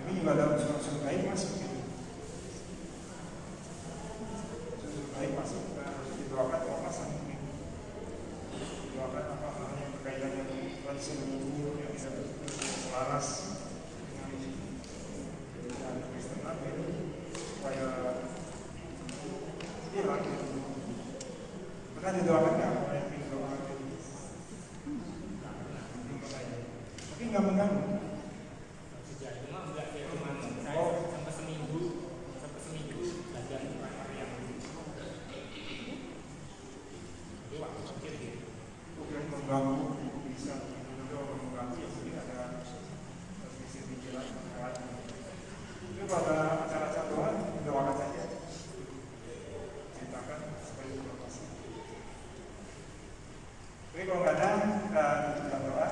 Mungkin juga ada unsur-unsur baik masuk gitu. Unsur baik masuk harus didoakan kalau pasang ini. Doakan apa hal yang berkaitan dengan Tuhan seluruh yang bisa selaras dengan Kristen apa itu supaya hilang gitu. Pernah didoakan nggak? Tapi nggak mengganggu. Cuma enggak ya, cuma saya sampai seminggu belajar tentang yang itu waktu kecil gitu. Bukan mengganggu bisa mengganggu ya, mungkin ada transmisi pikiran lewat. Itu pada acara-acara doa doakan saja, ceritakan supaya informasi. Tapi kalau nggak ada, kita tutup doa.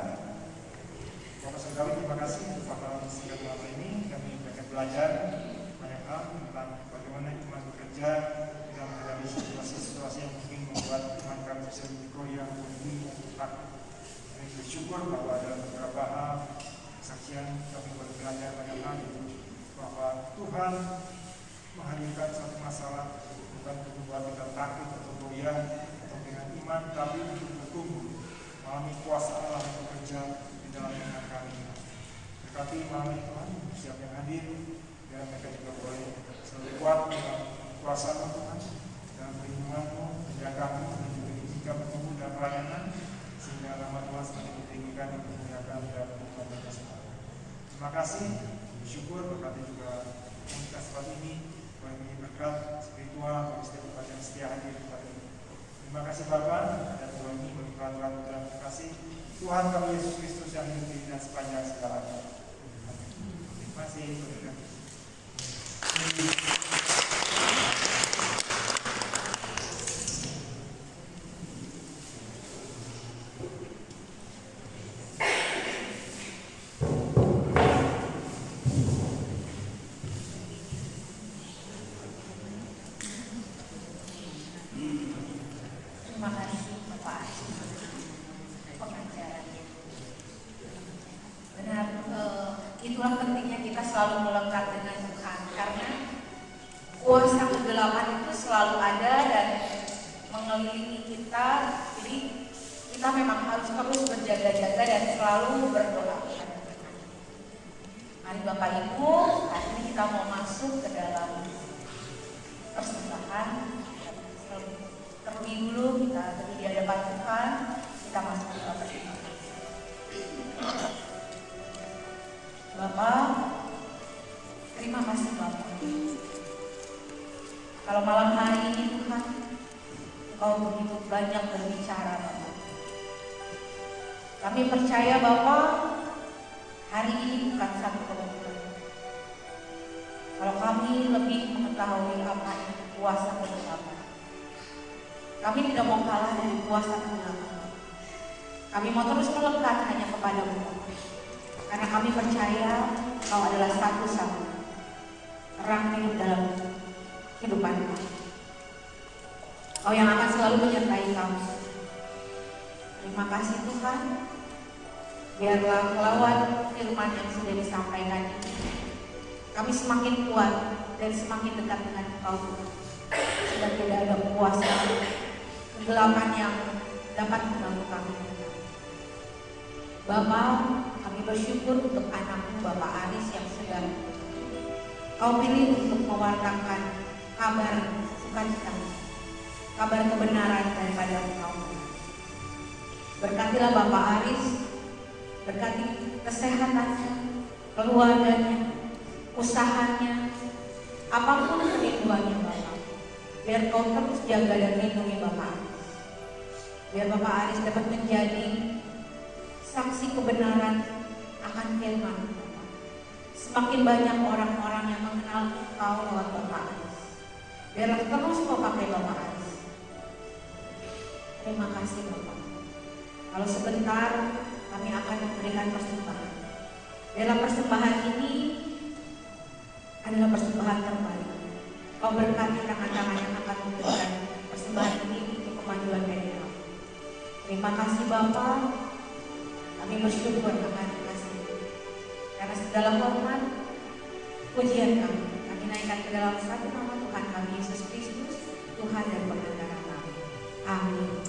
Bapak Saudara, terima kasih untuk paparan singkat malam ini. Kami banyak belajar banyak hal tentang bagaimana iman bekerja dalam menghadapi situasi-situasi yang mungkin membuat iman kami bisa goyang, bunyi, takut. Kami bersyukur bahwa dalam beberapa hal kesaksian kami belajar banyak hal itu, bahwa Tuhan menghadirkan suatu masalah bukan untuk membuat kita takut atau goyah atau dengan iman, tapi untuk bertumbuh mengalami kuasa Allah yang bekerja dalam iman kami. Berkati malam Tuhan, siapa yang hadir, biar mereka juga boleh selalu kuat dalam kuasa Tuhan, dalam perlindungan-Mu, menjagamu, dan juga jika bertumbuh dalam pelayanan, sehingga nama Tuhan semakin ditinggikan dan dimuliakan dalam kehidupan kita semua. Terima kasih, bersyukur berkati juga komunitas tempat ini, boleh menjadi berkat spiritual bagi setiap umat yang setia hadir di tempat ini. Terima kasih Bapak, dan Tuhan ini bagi peraturan dan terima kasih. Tuhan kami Yesus Kristus yang hidup di dan sepanjang segalanya. Terima kasih. Terima kasih Bapak pengajarannya. Benar, itulah pentingnya kita selalu melekat dengan Tuhan, karena kuasa kegelapan itu selalu ada dan mengelilingi kita. Jadi kita memang harus terus berjaga-jaga dan selalu berdoa. Mari Bapak Ibu, hari ini kita mau masuk ke dalam persembahan. Terlebih dulu kita berdiri di hadapan Tuhan, kita masuk ke dalam persembahan. Bapak, terima kasih Bapak. Kalau malam hari ini Tuhan, Engkau begitu banyak berbicara Bapak. Kami percaya Bapak, hari ini bukan satu kebetulan. Kalau kami lebih mengetahui apa itu kuasa kegelapan, kami tidak mau kalah dari kuasa kegelapan. Kami mau terus melekat hanya kepadamu, karena kami percaya Kau adalah satu-satunya. terang hidup dalam kehidupan kami. Kau yang akan selalu menyertai kami. Terima kasih Tuhan. Biarlah melawan firman yang sudah disampaikan ini, kami semakin kuat dan semakin dekat dengan Engkau Tuhan. Sudah tidak ada kuasa kegelapan yang dapat mengganggu kami. Bapa, kami bersyukur untuk anakmu Bapak Aris yang sedang Kau pilih untuk mewartakan kabar sukacita, kabar kebenaran daripada Engkau. Berkatilah Bapak Aris, berkati kesehatannya, keluarganya, usahanya, apapun kerinduannya Bapak. Biar Kau terus jaga dan lindungi Bapak Aris. Biar Bapak Aris dapat menjadi saksi kebenaran akan firman Bapak. Semakin banyak orang-orang yang mengenal Kau lewat Bapak Aris. Biarlah terus Kau pakai Bapak Aris. Terima kasih Bapak. Kalau sebentar kami akan memberikan persembahan. Dalam persembahan ini adalah persembahan terbaik. Kau berkati tangan-tangan yang akan memberikan persembahan ini untuk kemajuan PDA. Terima kasih Bapa. Kami bersyukur akan kasih. Karena segala hormat, pujian kami naikkan ke dalam satu nama Tuhan kami Yesus Kristus, Tuhan dan Pengantara kami. Amin.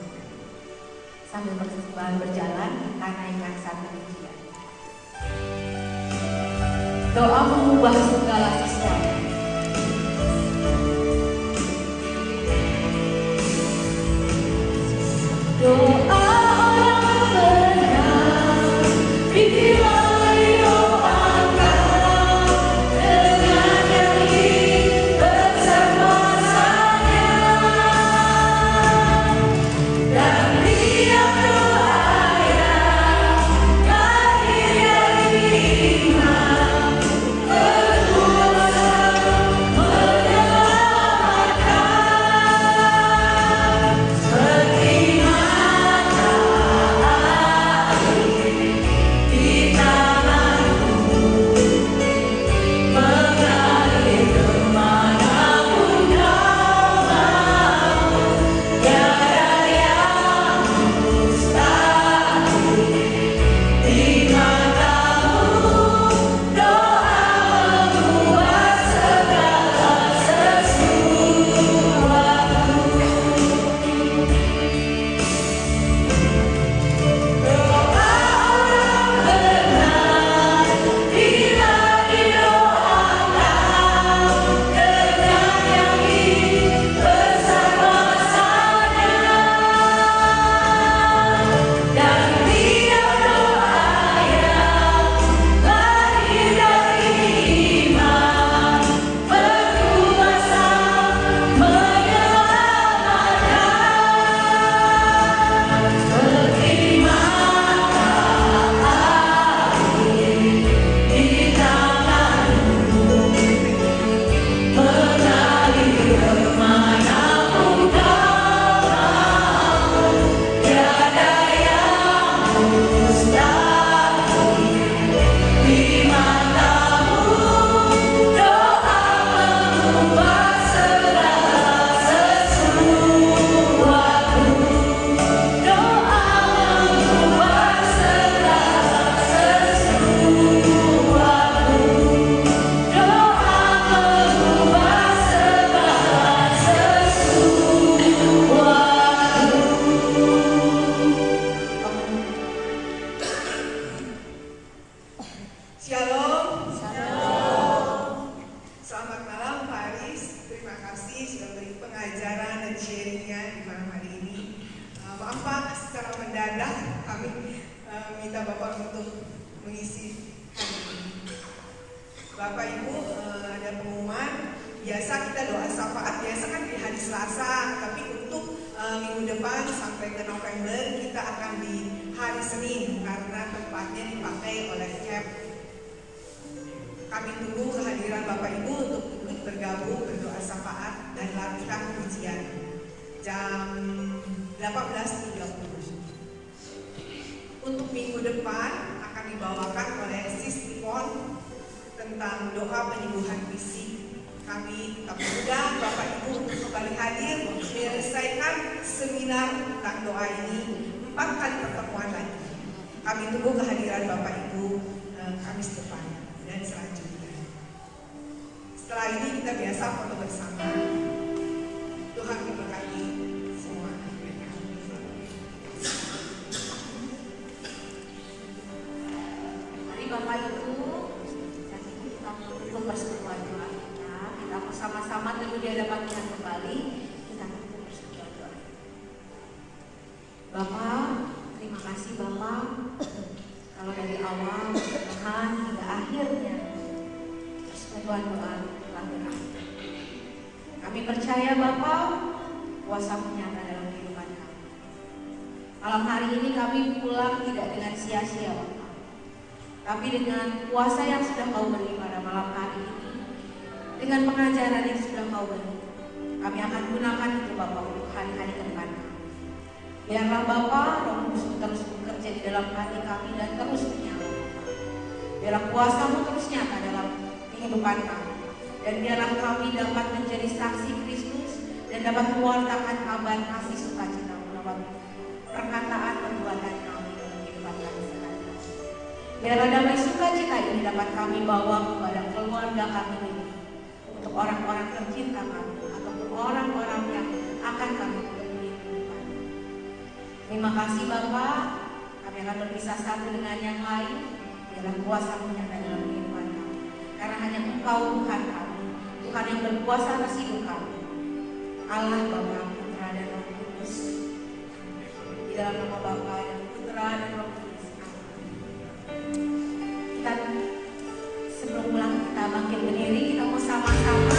Sambil persembahan berjalan, kita naikkan satu pujian. Doa mengubah segala sesuatu. Doa orang benar, dimulai doakan dengan nyanyi bersama-sama dan tiap doa yang lahir dari iman berkuasa menyelamatkan seperti Untuk minggu depan akan dibawakan oleh Sis Ipon tentang doa penyembuhan fisik. Kami mengundang Bapak Ibu untuk kembali hadir menyelesaikan seminar tentang doa ini 4 kali pertemuan lagi. Kami tunggu kehadiran Bapak Ibu Kamis depan dan selanjutnya. Setelah ini kita biasa foto bersama. Tuhan memberkati semua. Mari Bapak Ibu, kita menutup persekutuan doa kita. Kita bersama-sama teduh di hadapan Tuhan kembali. Kita menutup persekutuan doa. Bapak, terima kasih Bapak. Kalau dari awal Tuhan hingga akhirnya persekutuan doa telah berakhir. Kami percaya Bapak, kuasa-Mu nyata dalam kehidupan kami. Malam hari ini kami pulang tidak dengan sia-sia Bapak, tapi dengan kuasa yang sudah Kau beri pada malam hari ini, dengan pengajaran yang sudah Kau beri, kami akan gunakan itu Bapak untuk hari-hari ke depan kami. Biarlah Bapak, Roh Kudus terus bekerja di dalam hati kami dan terus menyala. Biarlah kuasa-Mu terus nyata dalam kehidupan kami. Dan biarlah kami dapat menjadi saksi Kristus dan dapat mewartakan kabar kasih sukacita lewat perkataan perbuatan kami dalam kehidupan kami sehari-hari. Biarlah damai sukacita ini dapat kami bawa kepada keluarga kami ini, untuk orang-orang tercinta kami ataupun orang-orang yang akan kami temui. Terima kasih Bapak. Kami akan berpisah satu dengan yang lain. Biarlah kuasa-Mu nyata dalam kehidupan kami. Karena hanya Engkau Tuhan kami, Tuhan yang berkuasa atas hidup kami. Allah Bapa, Putra dan Roh Kudus. Di dalam nama Bapa dan Putra dan Roh Kudus. Kita sebelum pulang kita bangkit berdiri, kita mau sama-sama